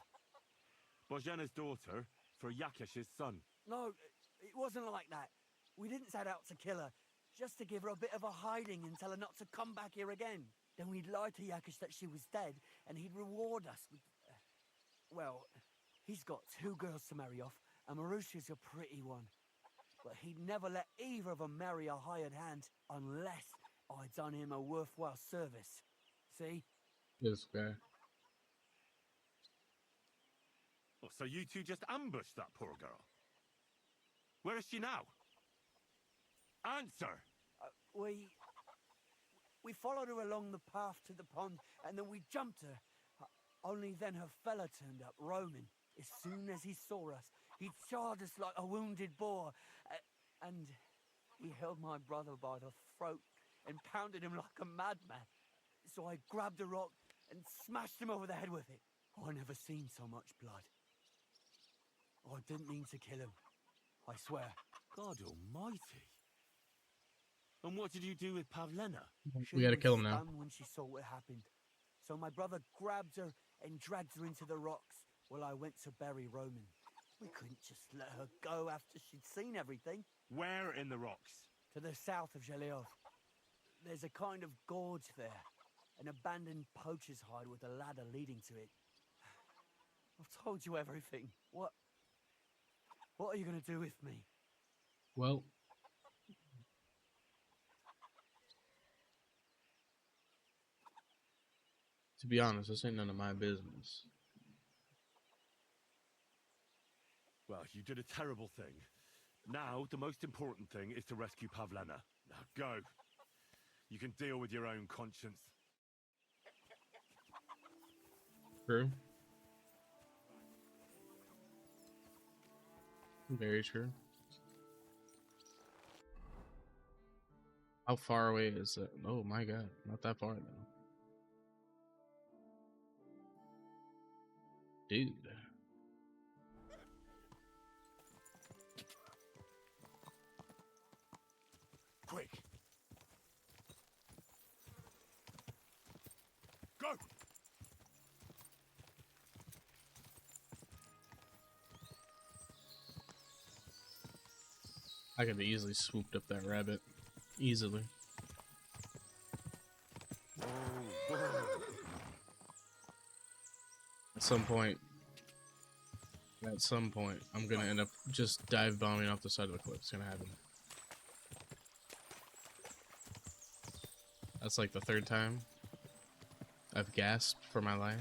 Bozhena's daughter for Yakish's son. No, it wasn't like that. We didn't set out to kill her, just to give her a bit of a hiding and tell her not to come back here again. Then we'd lie to Yakish that she was dead, and he'd reward us with... well, he's got 2 girls to marry off, and Marusha's a pretty one. But he'd never let either of them marry a hired hand unless I'd done him a worthwhile service. See? This guy. Oh, so you two just ambushed that poor girl? Where is she now? Answer! We followed her along the path to the pond, and then we jumped her. Only then her fella turned up, Roman. As soon as he saw us, he charged us like a wounded boar, and he held my brother by the throat and pounded him like a madman. So I grabbed a rock and smashed him over the head with it. I never seen so much blood. I didn't mean to kill him, I swear. God almighty. And what did you do with Pavlena? We gotta kill him now. Stunned when she saw what happened. So my brother grabbed her and dragged her into the rocks while I went to bury Roman. We couldn't just let her go after she'd seen everything. Where in the rocks? To the south of Zheleov. There's a kind of gorge there. An abandoned poacher's hide with a ladder leading to it. I've told you everything. What are you going to do with me? Well, to be honest, this ain't none of my business. Well, you did a terrible thing. Now, the most important thing is to rescue Pavlena. Now, go. You can deal with your own conscience. True. Very true. How far away is that? Oh my god, not that far though. Dude. Quick! Go! I could have easily swooped up that rabbit. Easily. Whoa, At some point, I'm gonna end up just dive bombing off the side of a cliff. It's gonna happen. That's like the third time I've gasped for my life.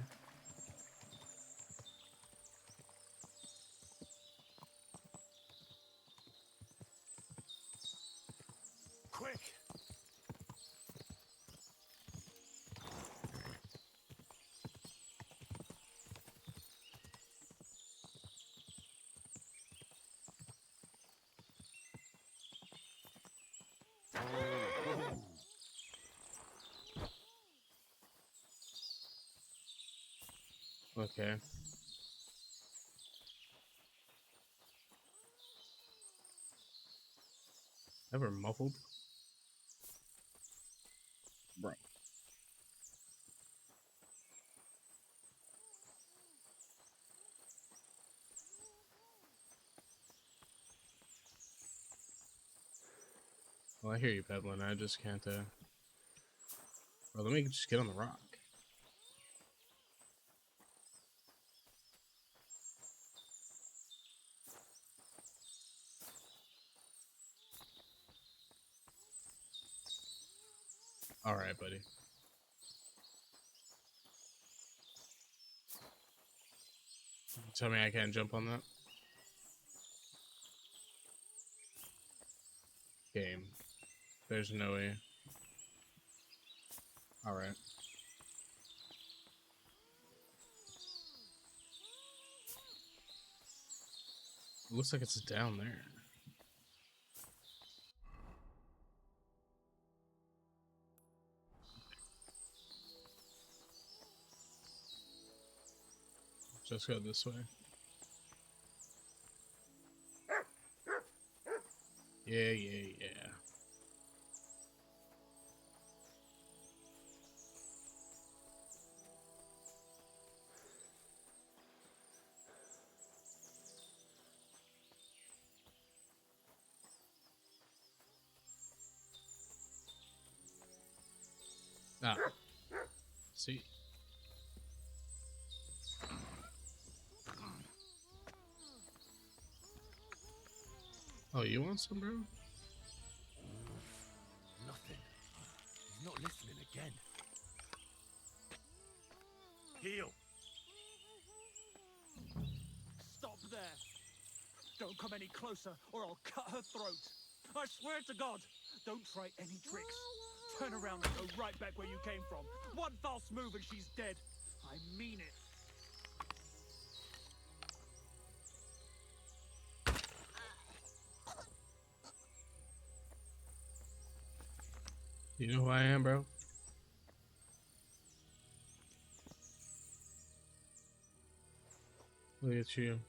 Quick! Okay. Ever muffled? Bro. Well, I hear you, Peddlin. I just can't, Well, let me just get on the rock. Alright, buddy. Tell me I can't jump on that? Game. There's no way. Alright. Looks like it's down there. Just go this way. Yeah. Ah. See? Oh, you want some, bro? Nothing. He's not listening again. Heal! Stop there! Don't come any closer, or I'll cut her throat. I swear to God, don't try any tricks. Turn around and go right back where you came from. One false move and she's dead. I mean it. You know who I am, bro? Look at you.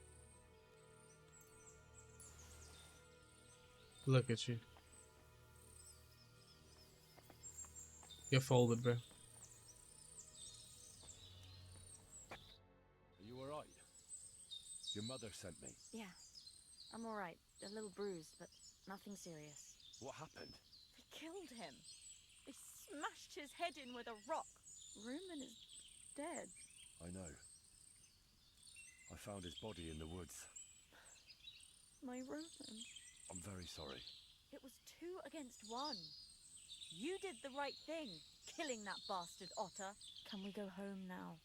Look at you. Get folded, bro. Are you alright? Your mother sent me. Yeah, I'm alright. A little bruised, but nothing serious. What happened? They killed him. They smashed his head in with a rock. Rumen is dead. I know. I found his body in the woods. My Rumen. I'm very sorry. It was 2 against 1. You did the right thing, killing that bastard otter. Can we go home now?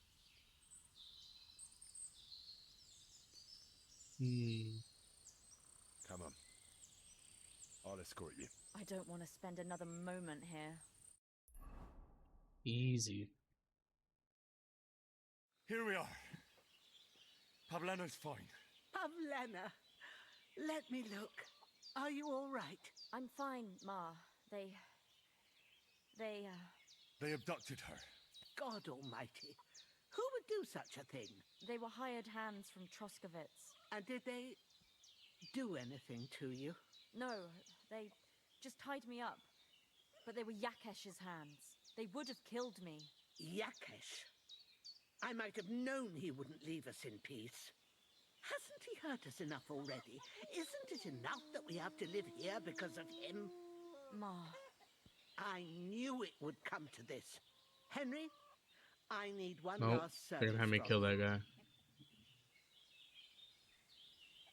Come on. I'll escort you. I don't want to spend another moment here. Easy. Here we are. Pavlena's fine. Pavlena, let me look. Are you all right? I'm fine, Ma. They abducted her. God almighty. Who would do such a thing? They were hired hands from Troskovitz. And did they do anything to you? No, they just tied me up. But they were Yakesh's hands. They would have killed me. Yakesh? I might have known he wouldn't leave us in peace. Hasn't he hurt us enough already? Isn't it enough that we have to live here because of him? Ma. I knew it would come to this. Henry, I need one Nope. last They're service gonna have me from kill you. that guy.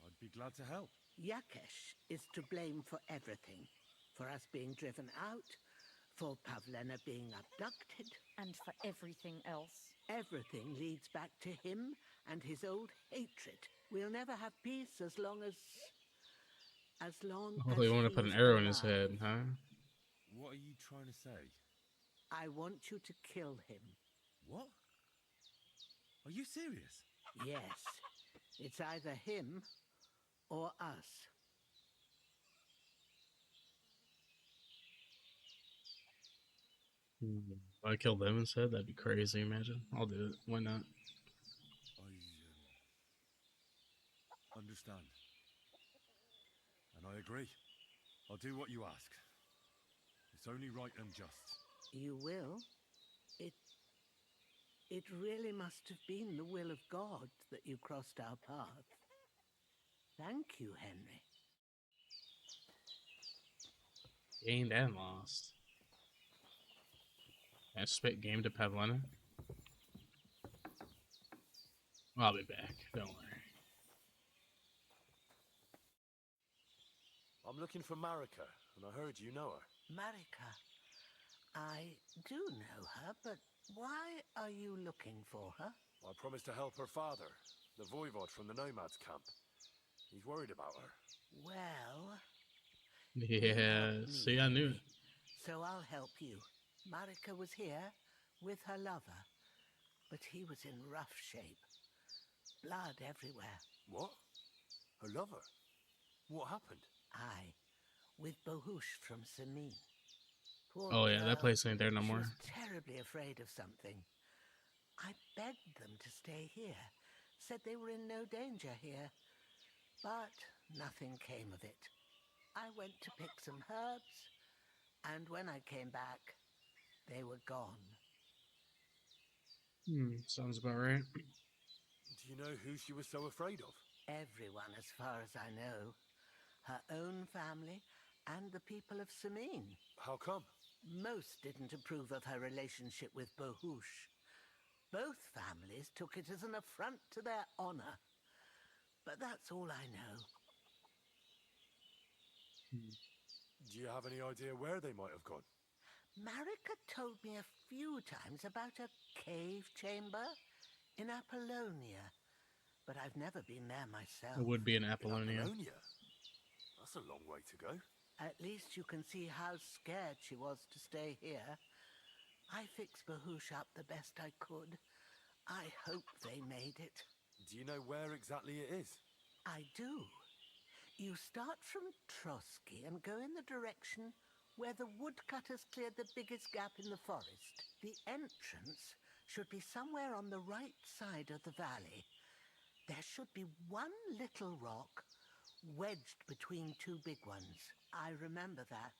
I'd be glad to help. Yakesh is to blame for everything. For us being driven out, for Pavlena being abducted. And for everything else. Everything leads back to him and his old hatred. We'll never have peace as long as Oh, they want to put an arrow in his head, huh? What are you trying to say? I want you to kill him. What? Are you serious? Yes. It's either him or us. If I kill them instead, that'd be crazy. Imagine. I'll do it. Why not? I understand. And I agree. I'll do what you ask. It's only right and just. You will? It really must have been the will of God that you crossed our path. Thank you, Henry. Gained and lost. I spit game to Pavlena. I'll be back. Don't worry. I'm looking for Marika, and I heard you know her. Marika. I do know her, but why are you looking for her? I promised to help her father, the voivod from the nomads camp. He's worried about her. Well... Yeah, see, I knew it. So I'll help you. Marika was here with her lover, but he was in rough shape. Blood everywhere. What? Her lover? What happened? Aye, with Bohush from Samin. Poor Oh yeah, that girl. place ain't there no She more. was terribly afraid of something. I begged them to stay here, said they were in no danger here, but nothing came of it. I went to pick some herbs, and when I came back, they were gone. Sounds about right. Do you know who she was so afraid of? Everyone, as far as I know. Her own family and the people of Samin. How come? Most didn't approve of her relationship with Bohush. Both families took it as an affront to their honor. But that's all I know. Do you have any idea where they might have gone? Marika told me a few times about a cave chamber in Apollonia, but I've never been there myself. It would be in Apollonia. Apollonia? That's a long way to go. At least you can see how scared she was to stay here. I fixed Bahush up the best I could. I hope they made it. Do you know where exactly it is? I do. You start from Trotsky and go in the direction where the woodcutters cleared the biggest gap in the forest. The entrance should be somewhere on the right side of the valley. There should be one little rock wedged between two big ones. I remember that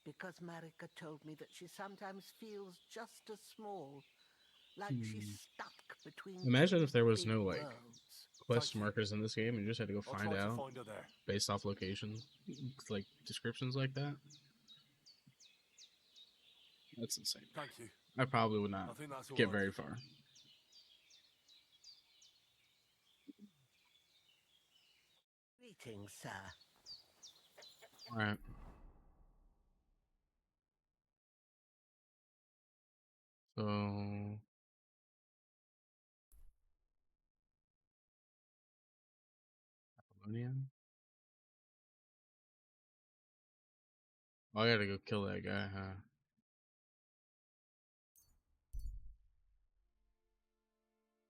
because Marika told me that she sometimes feels just as small, like she's stuck between Imagine two if there was big no like worlds. quest markers in this game and you just had to go I'll find try to out find her there. based off location, like descriptions like that. That's insane. Thank you. I probably would not I think that's all get right. very far. Greetings, sir. All right. So Apollonia. Oh, I gotta go kill that guy, huh?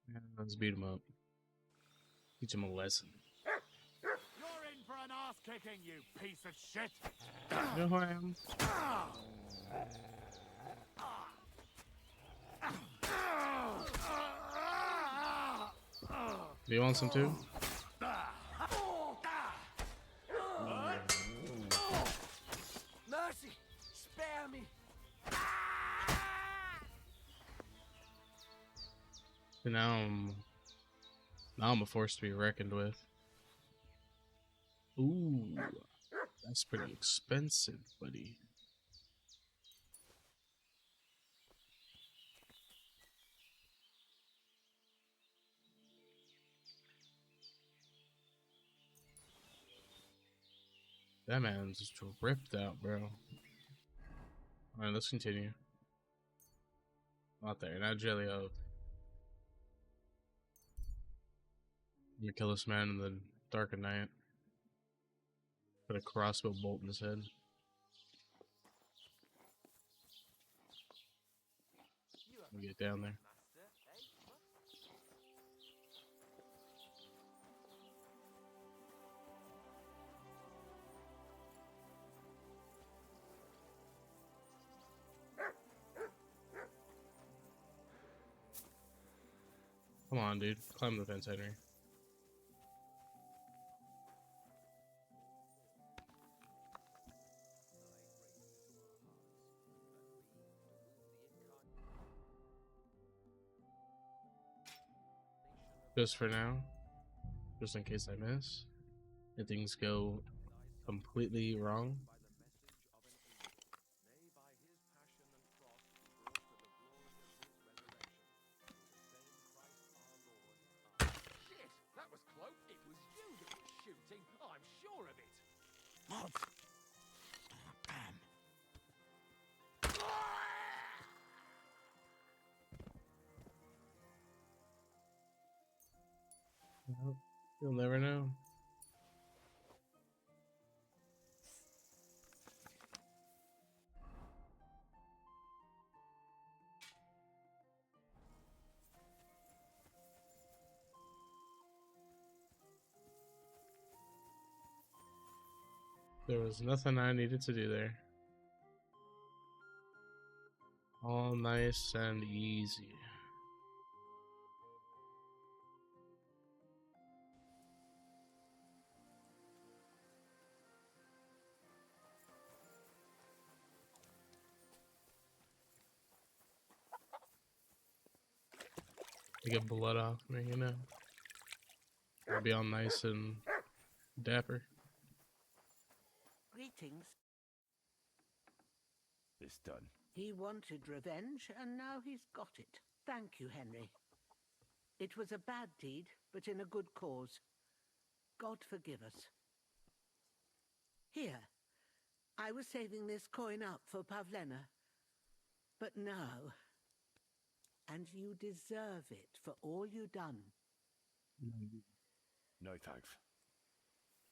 Yeah, let's beat him up. Teach him a lesson. You're in for an ass kicking, you piece of shit! You know who I am? Do you want some too? Mercy! Spare me! And now I'm a force to be reckoned with. Ooh, that's pretty expensive, buddy. That man's just ripped out, bro. Alright, let's continue. Out there, not Jelly-O. I'm gonna kill this man in the dark of night. Put a crossbow bolt in his head. Let me get down there. Come on, dude. Climb the fence, Henry. Just for now. Just in case I miss. If things go completely wrong. That was close. It was you that was shooting. I'm sure of it. Mods. Damn. Well, you'll never know. There was nothing I needed to do there. All nice and easy. To get blood off me, you know. I'll be all nice and dapper. Greetings. It's done. He wanted revenge, and now he's got it. Thank you, Henry. It was a bad deed, but in a good cause. God forgive us. Here, I was saving this coin up for Pavlena. But now... And you deserve it for all you done. No thanks.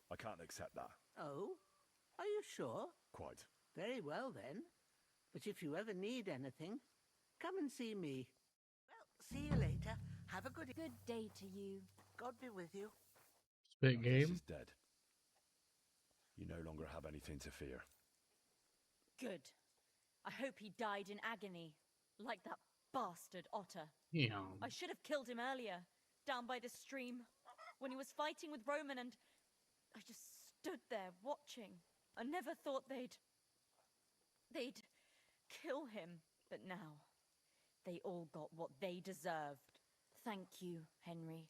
I can't accept that. Oh? Are you sure? Quite. Very well, then. But if you ever need anything, come and see me. Well, see you later. Have a good day to you. God be with you. Spit game. This is dead. You no longer have anything to fear. Good. I hope he died in agony, like that bastard Otter. Yeah. I should have killed him earlier, down by the stream, when he was fighting with Roman, and I just stood there watching. I never thought they'd kill him, but now they all got what they deserved. Thank you, Henry.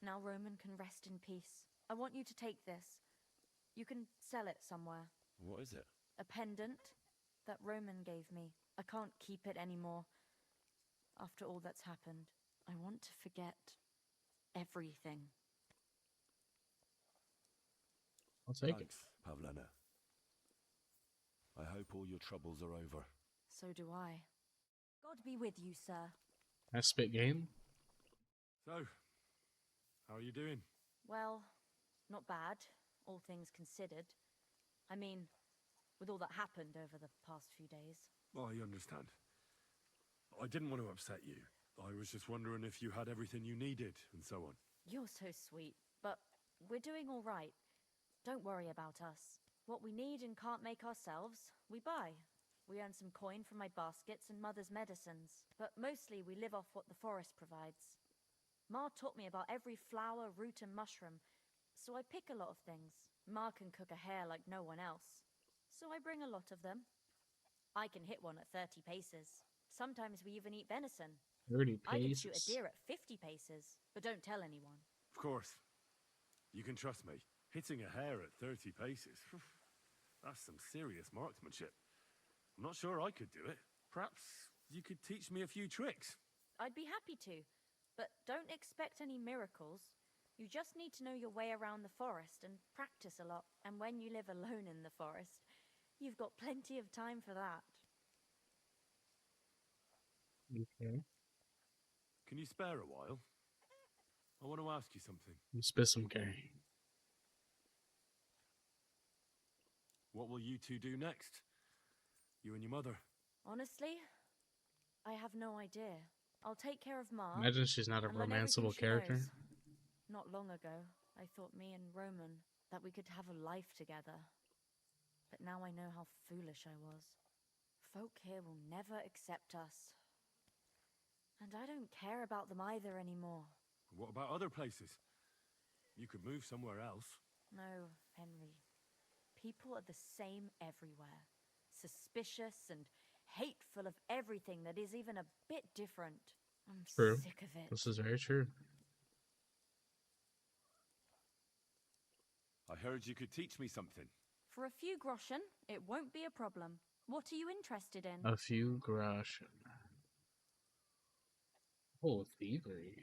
Now Roman can rest in peace. I want you to take this. You can sell it somewhere. What is it? A pendant that Roman gave me. I can't keep it anymore. After all that's happened, I want to forget everything. I'll take Thanks, Pavlena. I hope all your troubles are over. So do I. God be with you, sir. That spit game. So, how are you doing? Well, not bad, all things considered. I mean, with all that happened over the past few days. I understand. I didn't want to upset you. I was just wondering if you had everything you needed and so on. You're so sweet, but we're doing all right. Don't worry about us. What we need and can't make ourselves, we buy. We earn some coin from my baskets and Mother's medicines, but mostly we live off what the forest provides. Ma taught me about every flower, root and mushroom, so I pick a lot of things. Ma can cook a hare like no one else, so I bring a lot of them. I can hit one at 30 paces. Sometimes we even eat venison. 30 paces? I can shoot a deer at 50 paces, but don't tell anyone. Of course. You can trust me. Hitting a hare at 30 paces, that's some serious marksmanship. I'm not sure I could do it. Perhaps you could teach me a few tricks. I'd be happy to, but don't expect any miracles. You just need to know your way around the forest and practice a lot. And when you live alone in the forest, you've got plenty of time for that. Okay. Can you spare a while? I want to ask you something. You spit some game. What will you two do next? You and your mother? Honestly, I have no idea. I'll take care of Ma. Imagine she's not a and learn everything romanceable she character. knows. Not long ago, I thought me and Roman that we could have a life together. But now I know how foolish I was. Folk here will never accept us. And I don't care about them either anymore. What about other places? You could move somewhere else. No, Henry. People are the same everywhere. Suspicious and hateful of everything that is even a bit different. I'm True. sick of it. This is very true. I heard you could teach me something. For a few groschen, it won't be a problem. What are you interested in? A few groschen. Oh, thievery.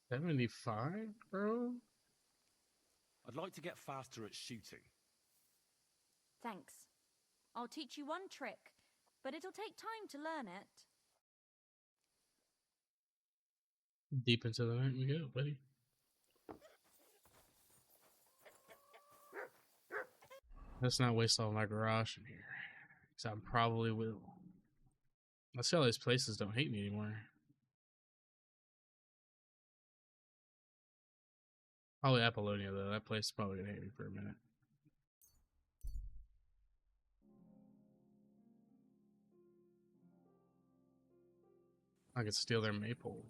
75, bro? I'd like to get faster at shooting. Thanks. I'll teach you one trick, but it'll take time to learn it. Deep into the night we go, buddy. Let's not waste all my garage in here, because I probably will. Let's see how these places don't hate me anymore. Probably Apollonia, though. That place is probably gonna hate me for a minute. I could steal their maypole.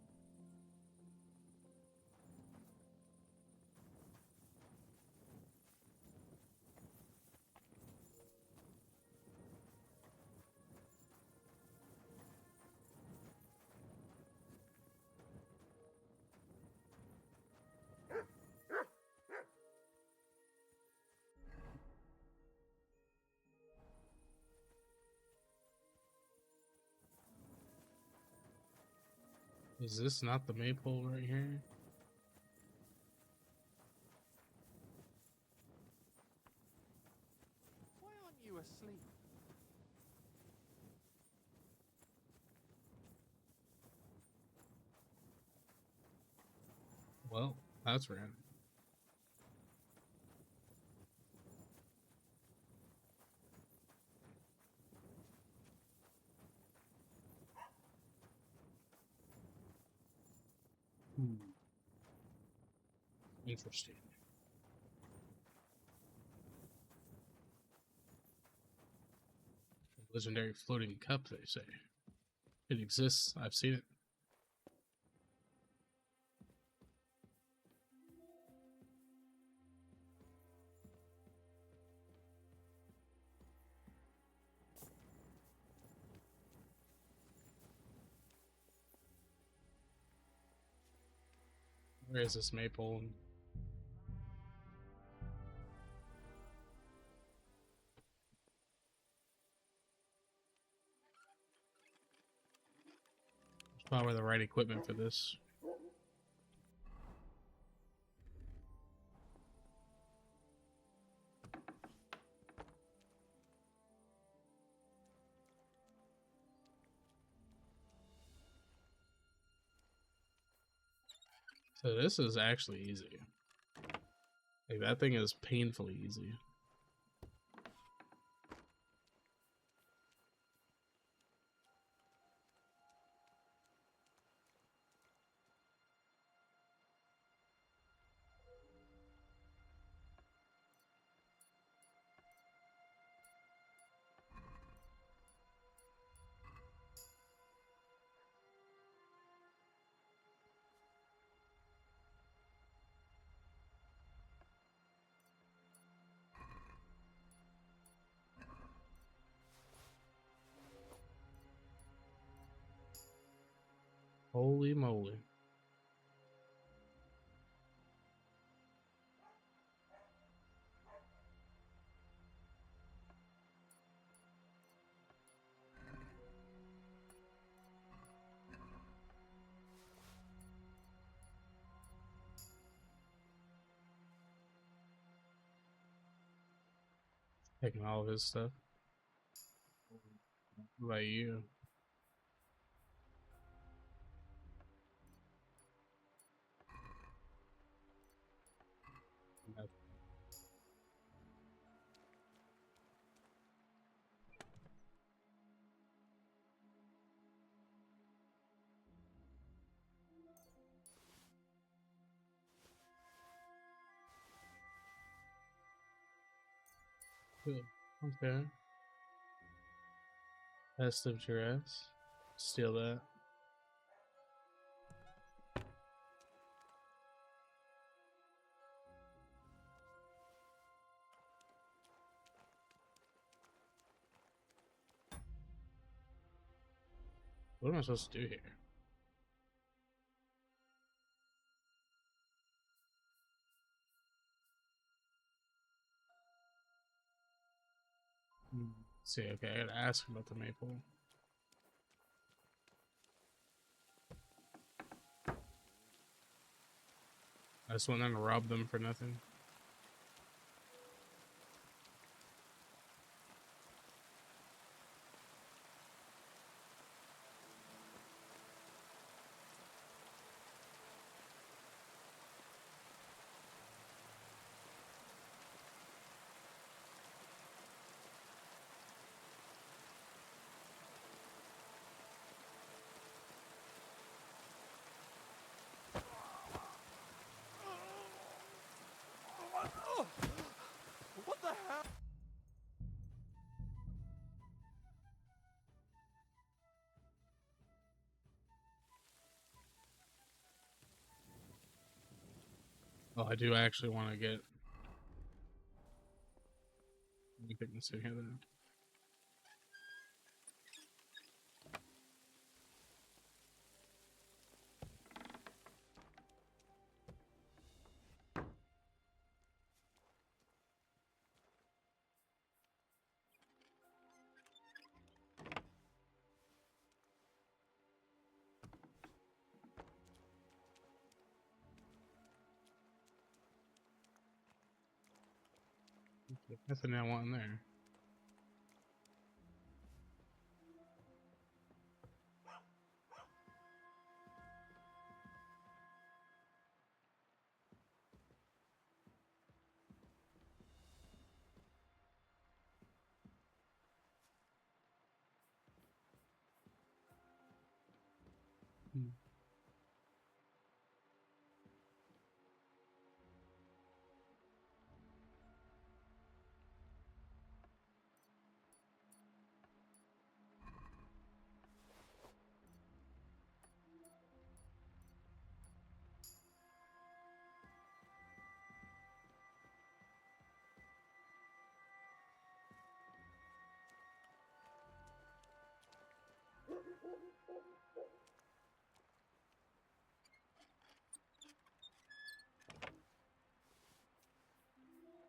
Is this not the maypole right here? Why aren't you asleep? Well, that's random. Interesting. Legendary floating cup, they say. It exists. I've seen it. Where is this maypole? Probably the right equipment for this. So this is actually easy. Like, that thing is painfully easy. Holy moly. Taking all of his stuff. What about you? Nothing. Cool. Okay. Best of giraffes. Steal that. What am I supposed to do here? Let's see, okay, I gotta ask about the maple. I just went there to rob them for nothing. What the hell? Oh, I do actually want to get. Let me pick this in here then. Nothing I want in there.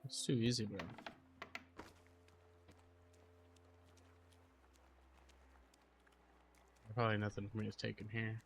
It's too easy, bro. Probably nothing for me to take in here.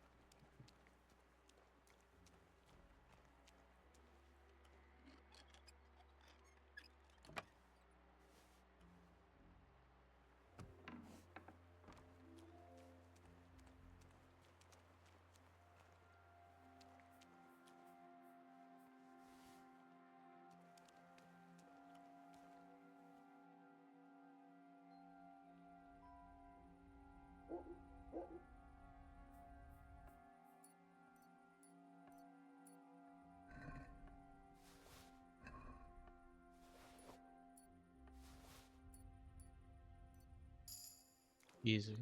Easy.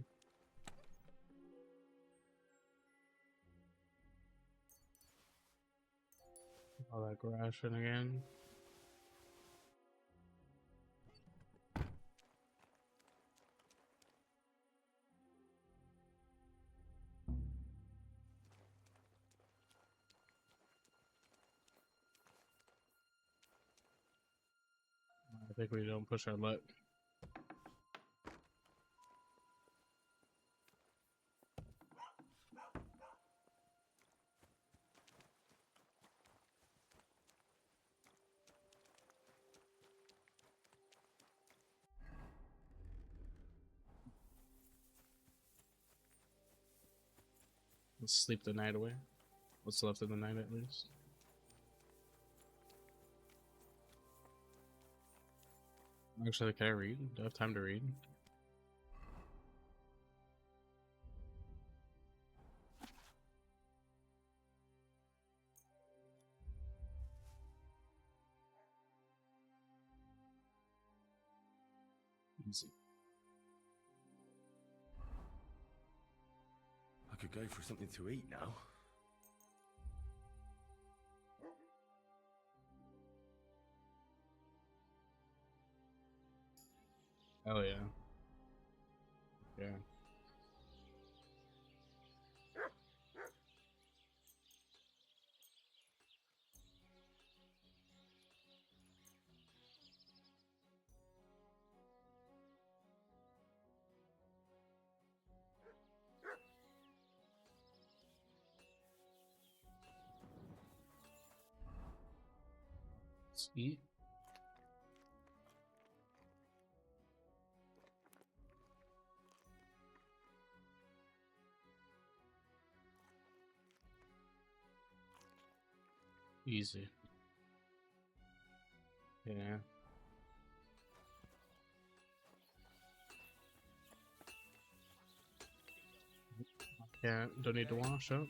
All that grashing again. I think we don't push our luck. Let's sleep the night away. What's left of the night, at least. Actually, can I read? Do I have time to read? Easy. I could go for something to eat now. Oh yeah. Yeah. Let's eat. Easy. Yeah. Yeah, don't need to wash up.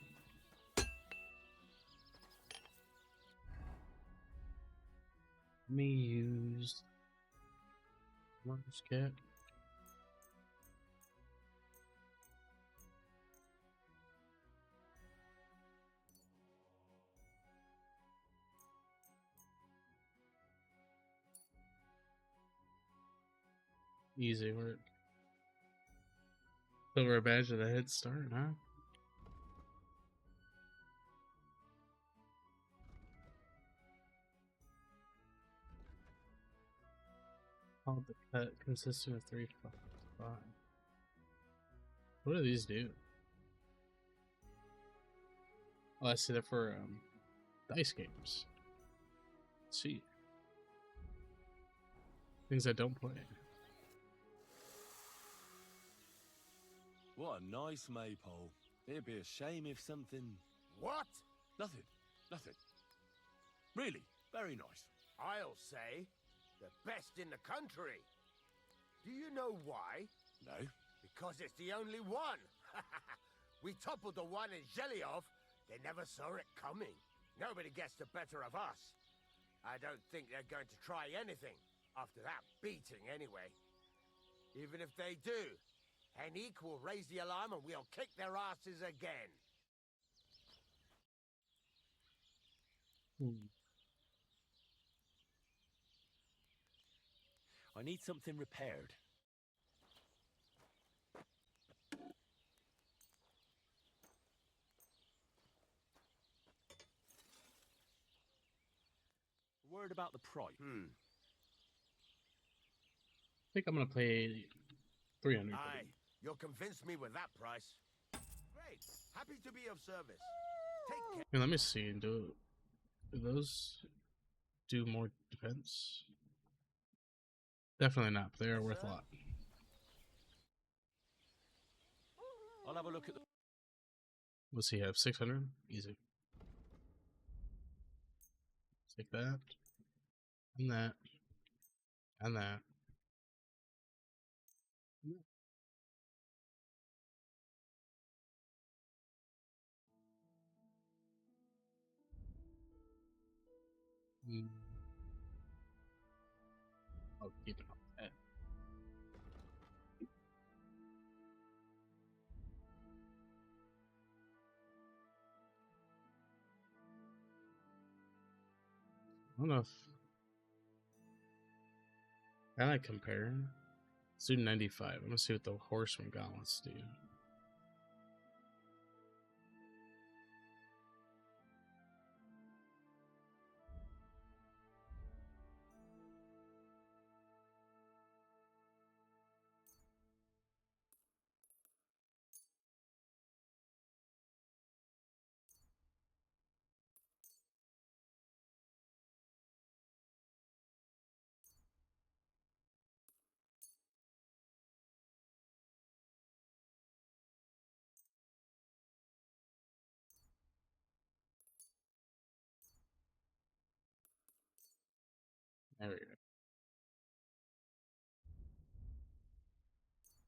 Me use cat. Easy work. Silver badge of the head start, huh? Called the cut, consisting of 3 5. What do these do? Oh, I see that for dice games. Let's see. Things I don't play. What a nice maypole. It'd be a shame if something... What? Nothing. Nothing. Really, very nice. I'll say, the best in the country. Do you know why? No. Because it's the only one. We toppled the one in Zhelyov. They never saw it coming. Nobody gets the better of us. I don't think they're going to try anything after that beating anyway. Even if they do, Hennique will raise the alarm and we'll kick their asses again. I need something repaired. Word about the price. I think I'm gonna pay 300. Aye, you'll convince me with that price. Great, happy to be of service. Take care. Here, let me see. Do those do more defense? Definitely not. But they are worth a lot. I'll have a look at the... What's he have? 600? Easy. Take that. And that. And that. I'll keep it on that. I don't know if I like compare. Let's do 95. I'm gonna see what the horseman gauntlets do. There we go.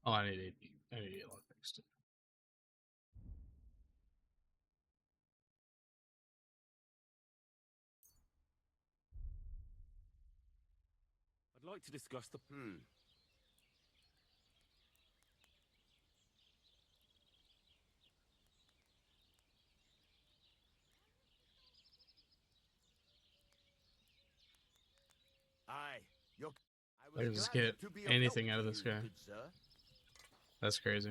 Oh, I need 80. I need 8 lockpicks too. I'd like to discuss the... Aye, I can just get anything out of this guy. That's crazy.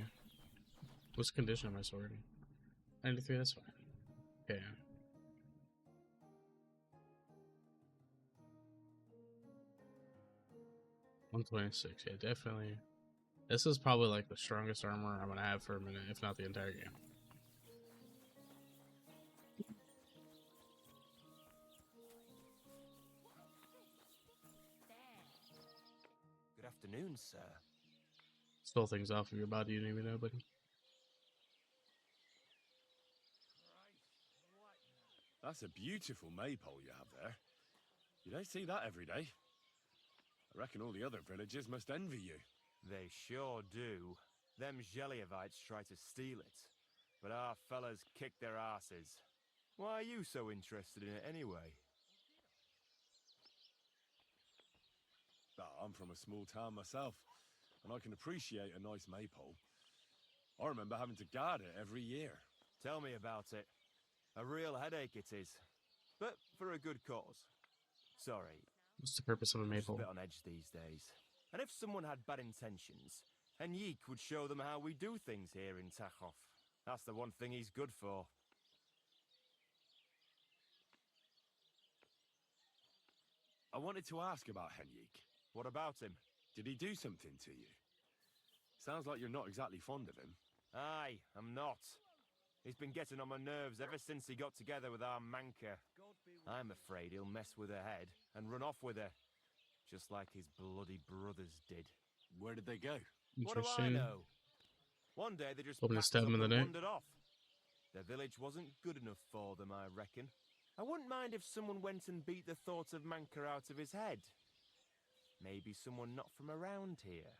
What's the condition of my sword? 93, that's fine. Okay. 126, yeah, definitely. This is probably like the strongest armor I'm gonna have for a minute, if not the entire game. Good afternoon, sir. Stole things off of your body you didn't even know, buddy. That's a beautiful maypole you have there. You don't see that every day. I reckon all the other villagers must envy you. They sure do. Them Geliovites try to steal it, but our fellas kick their asses. Why are you so interested in it anyway? I'm from a small town myself, and I can appreciate a nice maypole. I remember having to guard it every year. Tell me about it. A real headache it is, but for a good cause. Sorry. What's the purpose of a maypole? Just a bit on edge these days. And if someone had bad intentions, Henrik would show them how we do things here in Tachov. That's the one thing he's good for. I wanted to ask about Henrik. What about him? Did he do something to you? Sounds like you're not exactly fond of him. Aye, I'm not. He's been getting on my nerves ever since he got together with our Manka. I'm afraid he'll mess with her head and run off with her, just like his bloody brothers did. Where did they go? What do I know? One day they just Hoping to packed stab up him in the and neck. wandered off. Their village wasn't good enough for them, I reckon. I wouldn't mind if someone went and beat the thought of Manka out of his head. Maybe someone not from around here.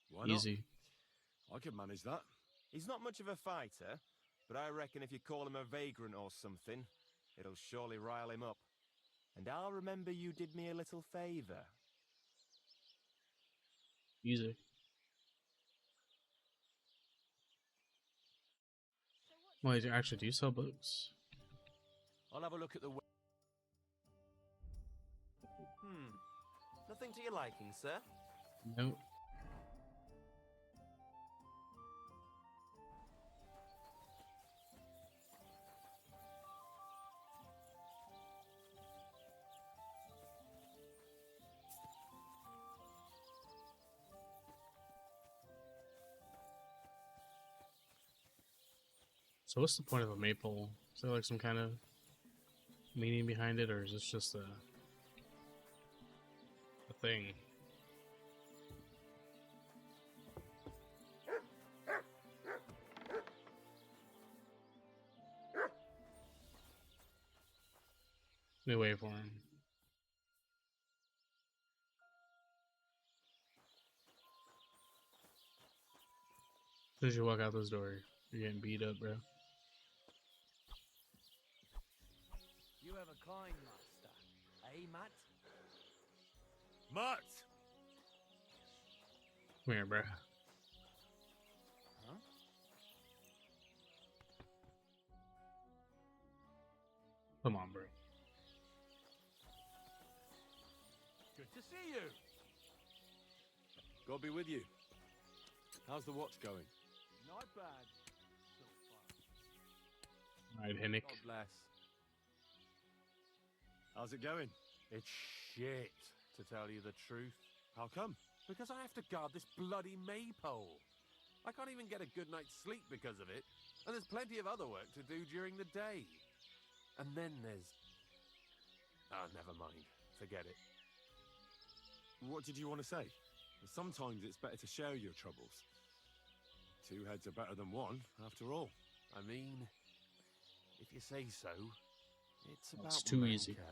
Why not? Easy. I could manage that. He's not much of a fighter, but I reckon if you call him a vagrant or something, it'll surely rile him up. And I'll remember you did me a little favor. Easy. Wait, actually, do you sell books? I'll have a look at the... Nothing to your liking, sir? Nope. So what's the point of a maypole? Is there like some kind of meaning behind it, or is this just a thing? Let me wait for him. As soon as you walk out this door, you're getting beat up, bro. You have a kind master, eh, Matt? Matt! Come here, bro. Huh? Come on, bro. Good to see you. God be with you. How's the watch going? Not bad. Alright, Henrik. God bless. How's it going? It's shit, to tell you the truth. How come? Because I have to guard this bloody maypole. I can't even get a good night's sleep because of it. And there's plenty of other work to do during the day. And then there's... Ah, never mind. Forget it. What did you want to say? Sometimes it's better to share your troubles. 2 heads are better than one, after all. I mean, if you say so. It's It's about too easy. Manka.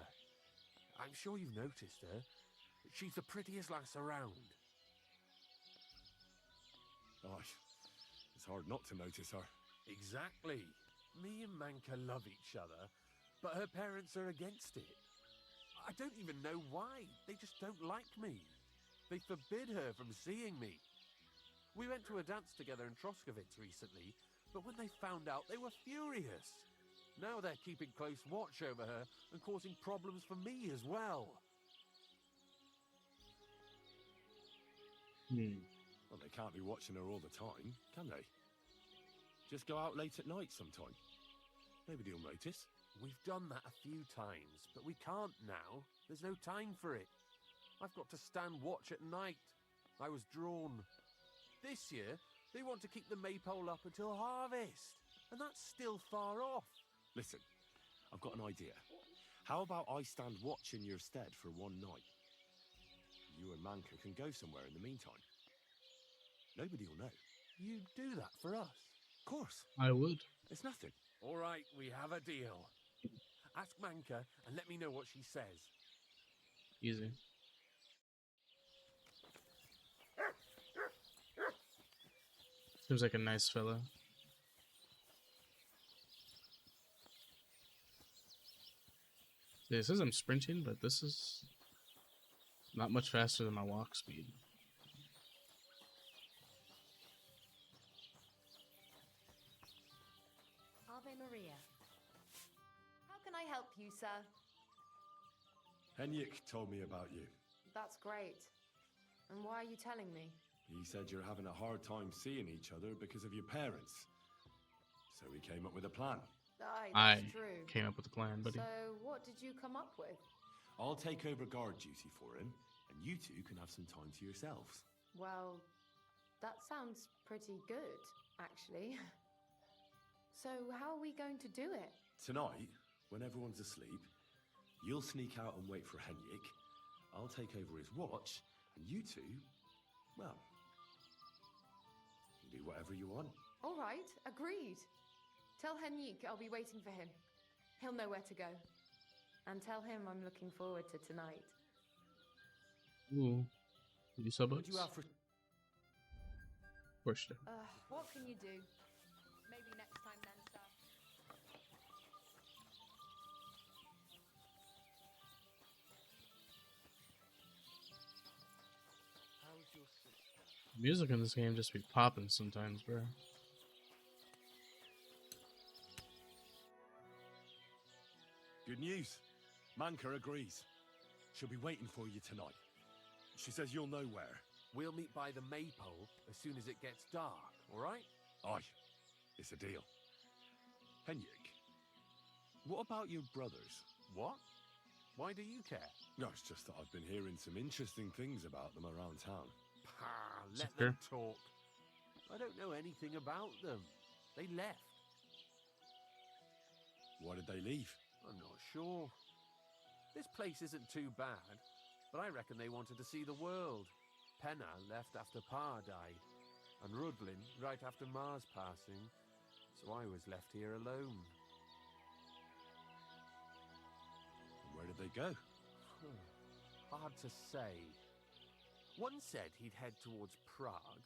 I'm sure you've noticed her. She's the prettiest lass around. Gosh, it's hard not to notice her. Exactly. Me and Manka love each other, but her parents are against it. I don't even know why. They just don't like me. They forbid her from seeing me. We went to a dance together in Troskowitz recently, but when they found out, they were furious. Now they're keeping close watch over her and causing problems for me as well. Well, they can't be watching her all the time, can they? Just go out late at night sometime. Nobody will notice. We've done that a few times, but we can't now. There's no time for it. I've got to stand watch at night. I was drawn. This year, they want to keep the maypole up until harvest, and that's still far off. Listen, I've got an idea. How about I stand watch in your stead for one night? You and Manka can go somewhere in the meantime. Nobody will know. You'd do that for us? Of course. I would. It's nothing. All right, we have a deal. Ask Manka and let me know what she says. Easy. Seems like a nice fella. It says I'm sprinting, but this is not much faster than my walk speed. Ave Maria. How can I help you, sir? Henrik told me about you. That's great. And why are you telling me? He said you're having a hard time seeing each other because of your parents. So he came up with a plan. Aye, that's true. Came up with a plan, buddy. So, what did you come up with? I'll take over guard duty for him, and you two can have some time to yourselves. Well, that sounds pretty good, actually. So, how are we going to do it? Tonight, when everyone's asleep, you'll sneak out and wait for Henrik. I'll take over his watch, and you two, well, can do whatever you want. All right, agreed. Tell Henrik I'll be waiting for him. He'll know where to go. And tell him I'm looking forward to tonight. Ooh. You sub What do you have for... Push it. What can you do? Maybe next time then, sir. How's your sister? Music in this game just be popping sometimes, bro. Good news. Manka agrees. She'll be waiting for you tonight. She says you'll know where. We'll meet by the maypole as soon as it gets dark, all right? Aye. It's a deal. Henrik, what about your brothers? What? Why do you care? No, it's just that I've been hearing some interesting things about them around town. Pah, let Fair. them talk. I don't know anything about them. They left. Why did they leave? I'm not sure. This place isn't too bad, but I reckon they wanted to see the world. Penna left after Pa died, and Rudlin right after Ma's passing, so I was left here alone. And where did they go? Hard to say. One said he'd head towards Prague.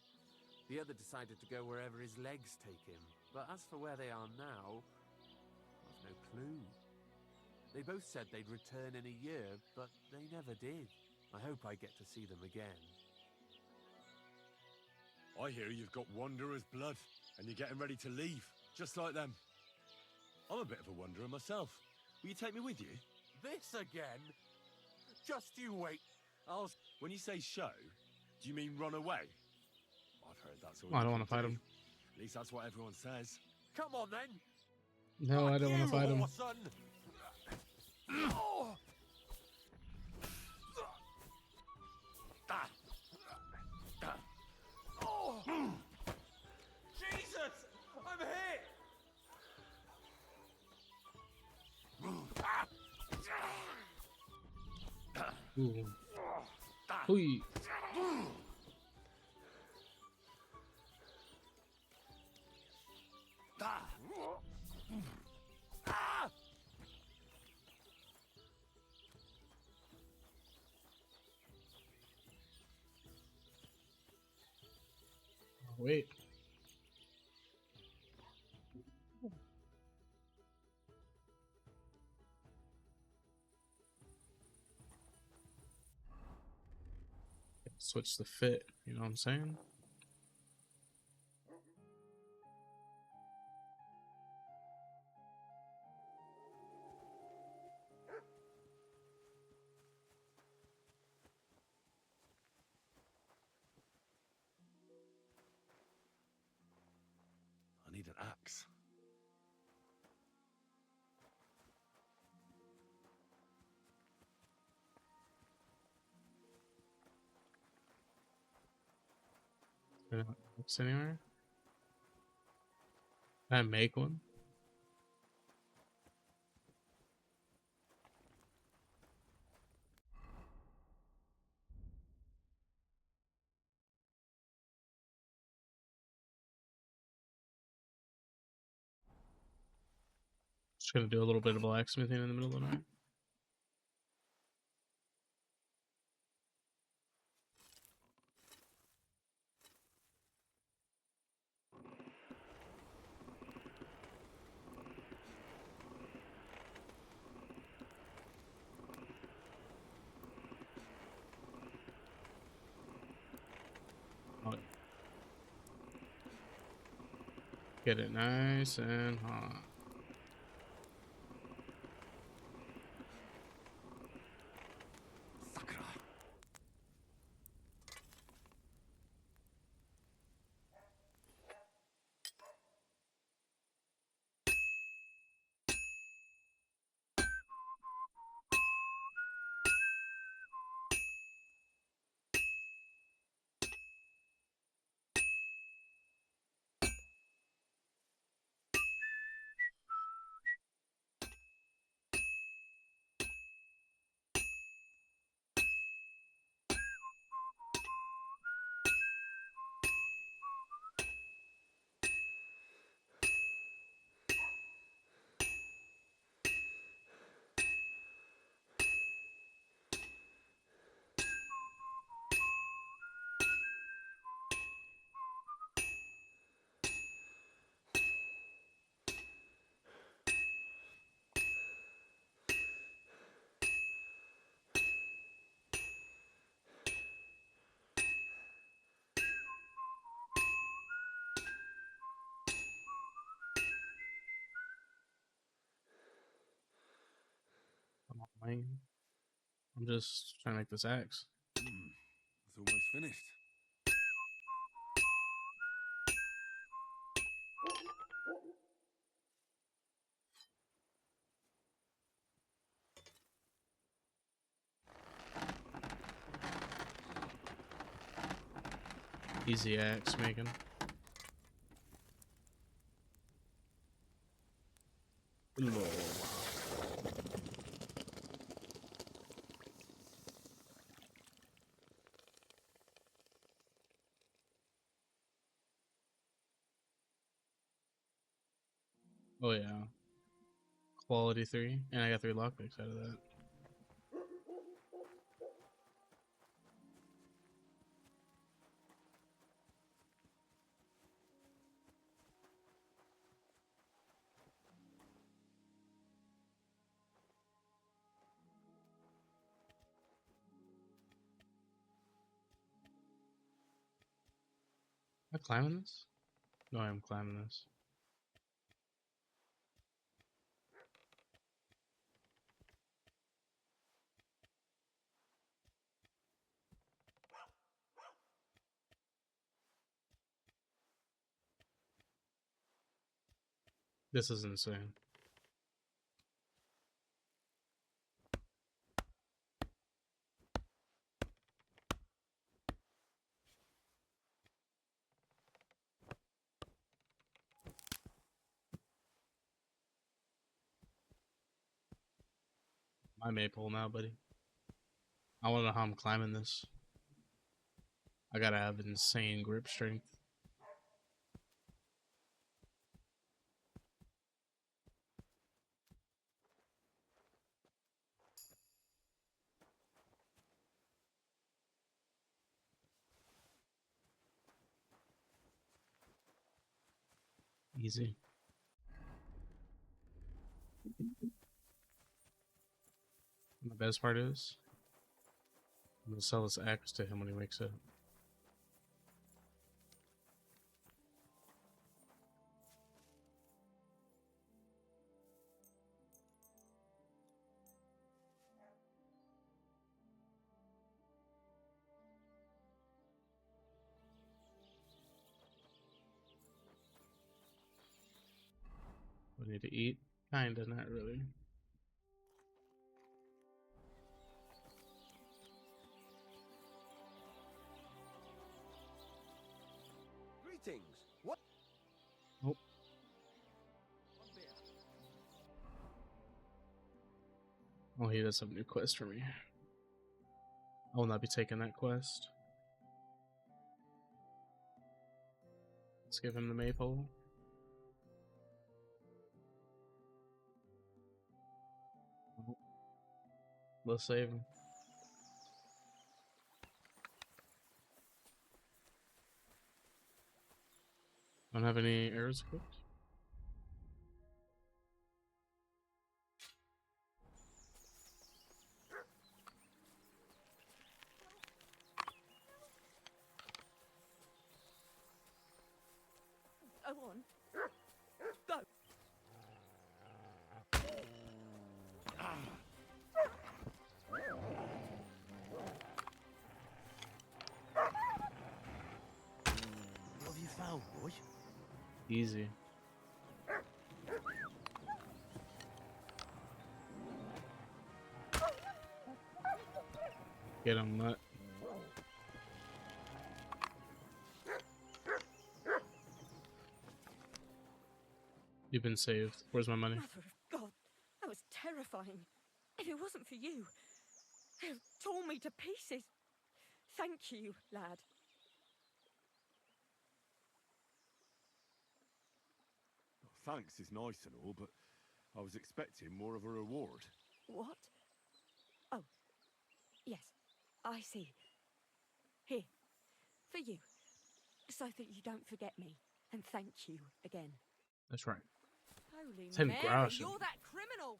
The other decided to go wherever his legs take him. But as for where they are now, I've no clue. They both said they'd return in a year, but they never did. I hope I get to see them again. I hear you've got wanderer's blood, and you're getting ready to leave, just like them. I'm a bit of a wanderer myself. Will you take me with you? This again? Just you wait. When you say show, do you mean run away? I've heard that's all. I don't want to fight him. At least that's what everyone says. Come on then. No, I don't want to fight him. Son. Jesus! I'm hit! Ooh. Hui. wait. Switch the fit, you know what I'm saying? I need an axe. Looks anywhere? Can I make one? Just gonna do a little bit of blacksmithing in the middle of the night. Get it nice and hot. Come on, man. I'm just trying to make this axe. It's almost finished. Easy axe making. Lord. Oh yeah. Quality 3. And I got 3 lockpicks out of that. Am I climbing this? No, I am climbing this. This is insane. My maypole now, buddy. I want to know how I'm climbing this. I gotta have insane grip strength. Easy. And the best part is, I'm gonna sell this axe to him when he wakes up. We need to eat? Kinda, not really. Greetings. What? Oh. Oh, he does have a new quest for me. I will not be taking that quest. Let's give him the maypole. Let's save him. Don't have any arrows equipped. Go on. Go. What have you found, boy? Easy. Get him, nut. You've been saved. Where's my money? Mother of God, that was terrifying. If it wasn't for you, it tore me to pieces. Thank you, lad. Thanks is nice and all, but I was expecting more of a reward. What? Oh, yes, I see. Here, for you, so that you don't forget me, and thank you again. That's right. Holy 10 Mary, groschen. you're that criminal!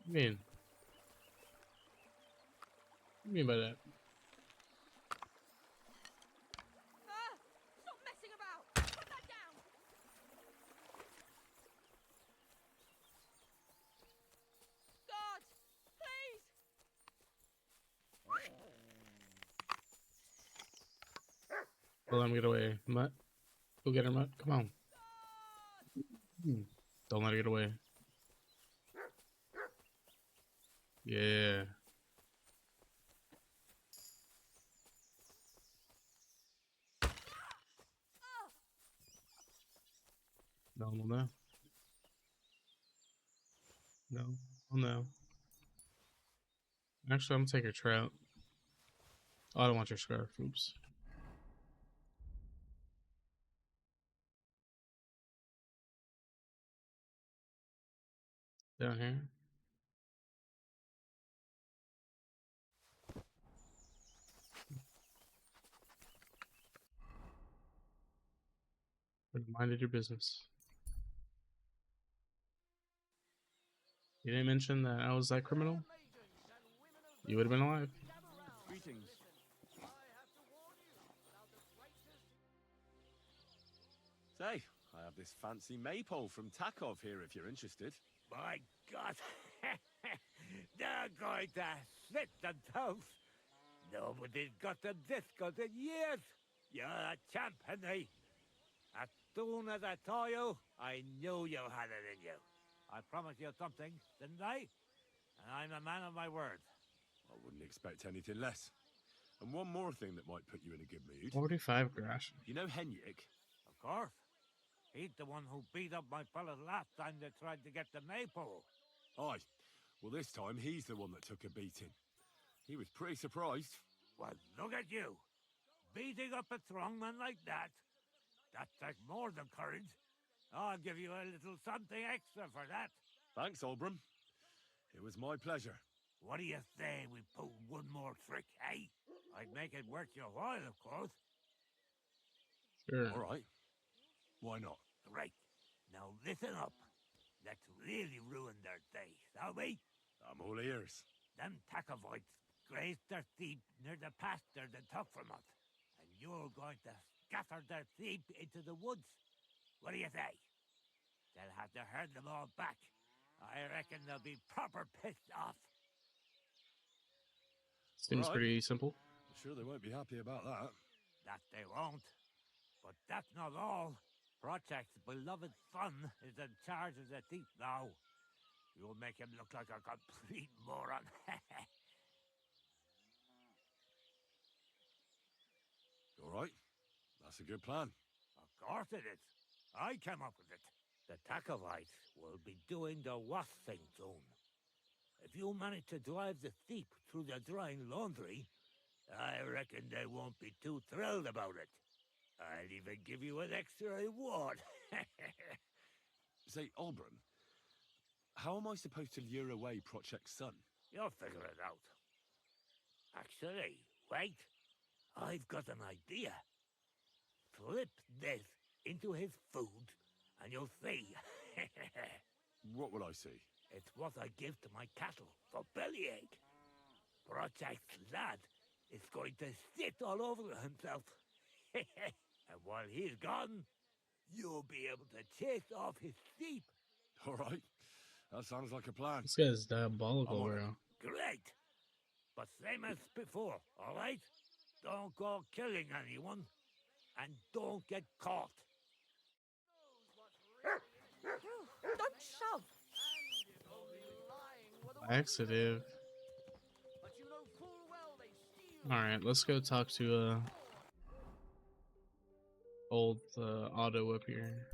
What do you mean? What do you mean by that? Ah! Stop messing about! Put that down! God! Please! Well, let him get away. Mutt. Go get her, Mutt. Come on. Don't let her get away. Yeah. No, no, no. No. Oh, no. Actually, I'm gonna take your trout. Oh, I don't want your scarf. Oops. Down here. But minded your business. You didn't mention that I was that criminal? You would have been alive. Greetings. Say, I have this fancy maypole from Takov here if you're interested. My God! They're going to slit the toast! Nobody's got them this good in years! You're a champ, Henry! As soon as I saw you, I knew you had it in you. I promised you something, didn't I? And I'm a man of my word. I wouldn't expect anything less. And one more thing that might put you in a good mood. 45 grosh. You know Henrik? Of course. He's the one who beat up my fellas last time they tried to get the maypole. Aye. Well, this time he's the one that took a beating. He was pretty surprised. Well, look at you. Beating up a strongman like that. That takes more than courage. I'll give you a little something extra for that. Thanks, Olbram. It was my pleasure. What do you say we pull one more trick, eh? I'd make it worth your while, of course. Sure. All right. Why not? Right. Now listen up. Let's really ruin their day, shall we? I'm all ears. Them Takovites grazed their sheep near the pasture they took from us. And you're going to scatter their sheep into the woods. What do you say? They'll have to herd them all back. I reckon they'll be proper pissed off. Seems Right. pretty simple. I'm sure they won't be happy about that. That they won't. But that's not all. Project's beloved son is in charge of the thief now. You'll make him look like a complete moron. All right. That's a good plan. Of course it is. I came up with it. The Takovites will be doing the worst thing soon. If you manage to drive the thief through the drying laundry, I reckon they won't be too thrilled about it. I'll even give you an extra reward. Say, Oberon, how am I supposed to lure away Project's son? You'll figure it out. Actually, wait. I've got an idea. Flip this into his food, and you'll see. What will I see? It's what I give to my cattle for bellyache. Project's lad is going to sit all over himself. And while he's gone, you'll be able to chase off his sheep. All right. That sounds like a plan. This guy's diabolical, I'm on it. bro. Great. But same as before, all right? Don't go killing anyone, and don't get caught. Don't shove! Laxative. Alright, let's go talk to old Otto up here.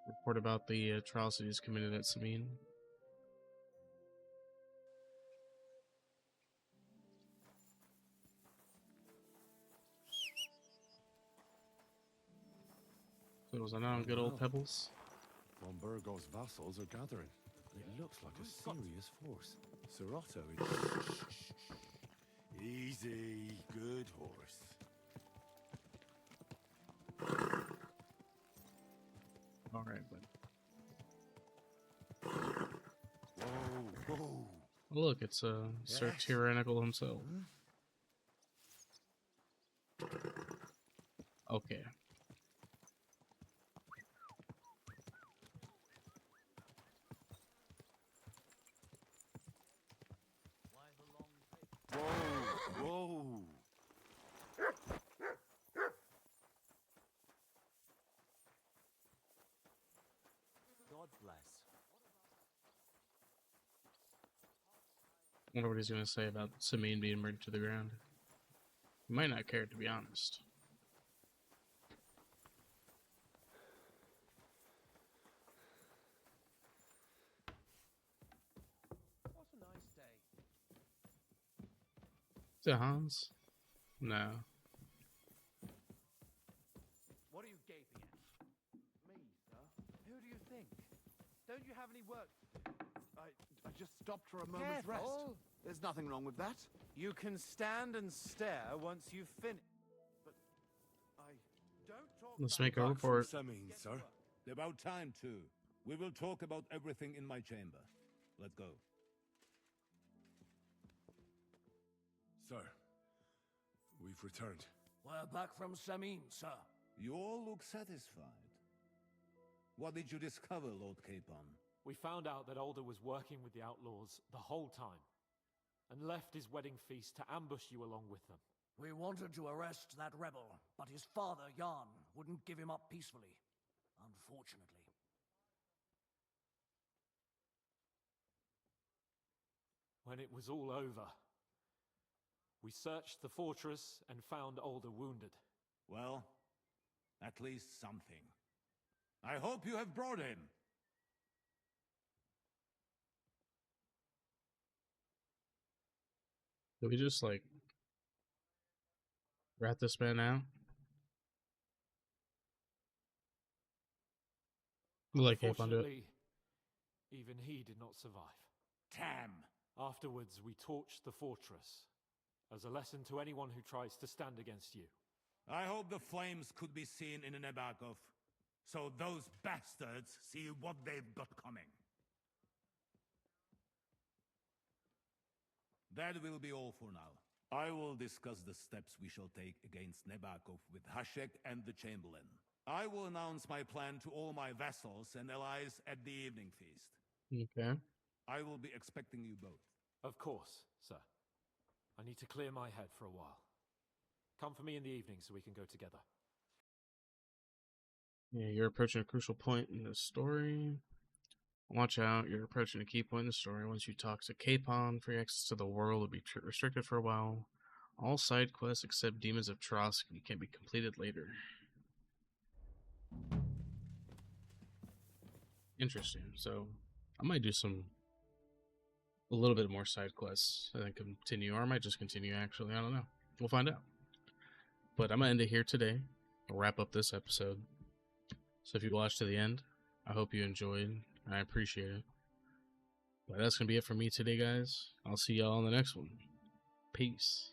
Report about the atrocities committed at Sabine. So was I now good old Pebbles? Von Burgos' vassals are gathering. It looks like a serious force. Sir Otto is... Easy, good horse. Alright, bud. Whoa, whoa. Oh, look, it's Sir Yes. Tyrannical himself. Okay. Whoa, whoa. God bless. I wonder what he's gonna say about Sabine being burned to the ground. He might not care, to be honest. What a nice day. Is it Hans? No. What are you gaping at? Me, sir? Who do you think? Don't you have any work to do? I just stopped for a moment's rest. Careful. There's nothing wrong with that. You can stand and stare once you've finished. But I don't talk Let's about make a Back from report. Sabine, sir. About time, too. We will talk about everything in my chamber. Let's go. Sir, we've returned. We're back from Samin, sir. You all look satisfied. What did you discover, Lord Capon? We found out that Alder was working with the outlaws the whole time, and left his wedding feast to ambush you along with them. We wanted to arrest that rebel, but his father, Jan, wouldn't give him up peacefully. Unfortunately. When it was all over, we searched the fortress and found Alder wounded. Well, at least something. I hope you have brought him. Did we just, like, rat this man out? We'll let Capon do it. Unfortunately, even he did not survive. Tam, Afterwards, we torched the fortress, as a lesson to anyone who tries to stand against you. I hope the flames could be seen in Nebakov, so those bastards see what they've got coming. That will be all for now. I will discuss the steps we shall take against Nebakov with Hashek and the Chamberlain. I will announce my plan to all my vassals and allies at the evening feast. Okay. I will be expecting you both. Of course, sir. I need to clear my head for a while. Come for me in the evening so we can go together. Yeah, you're approaching a crucial point in the story. Watch out, you're approaching a key point in the story. Once you talk to Capon, free access to the world will be restricted for a while. All side quests except Demons of Trotsky can be completed later. Interesting. So, I might do a little bit more side quests and then continue, or I might just continue actually. I don't know. We'll find out. But I'm going to end it here today. I'll wrap up this episode. So if you watched to the end, I hope you enjoyed. I appreciate it. But that's going to be it for me today, guys. I'll see y'all on the next one. Peace.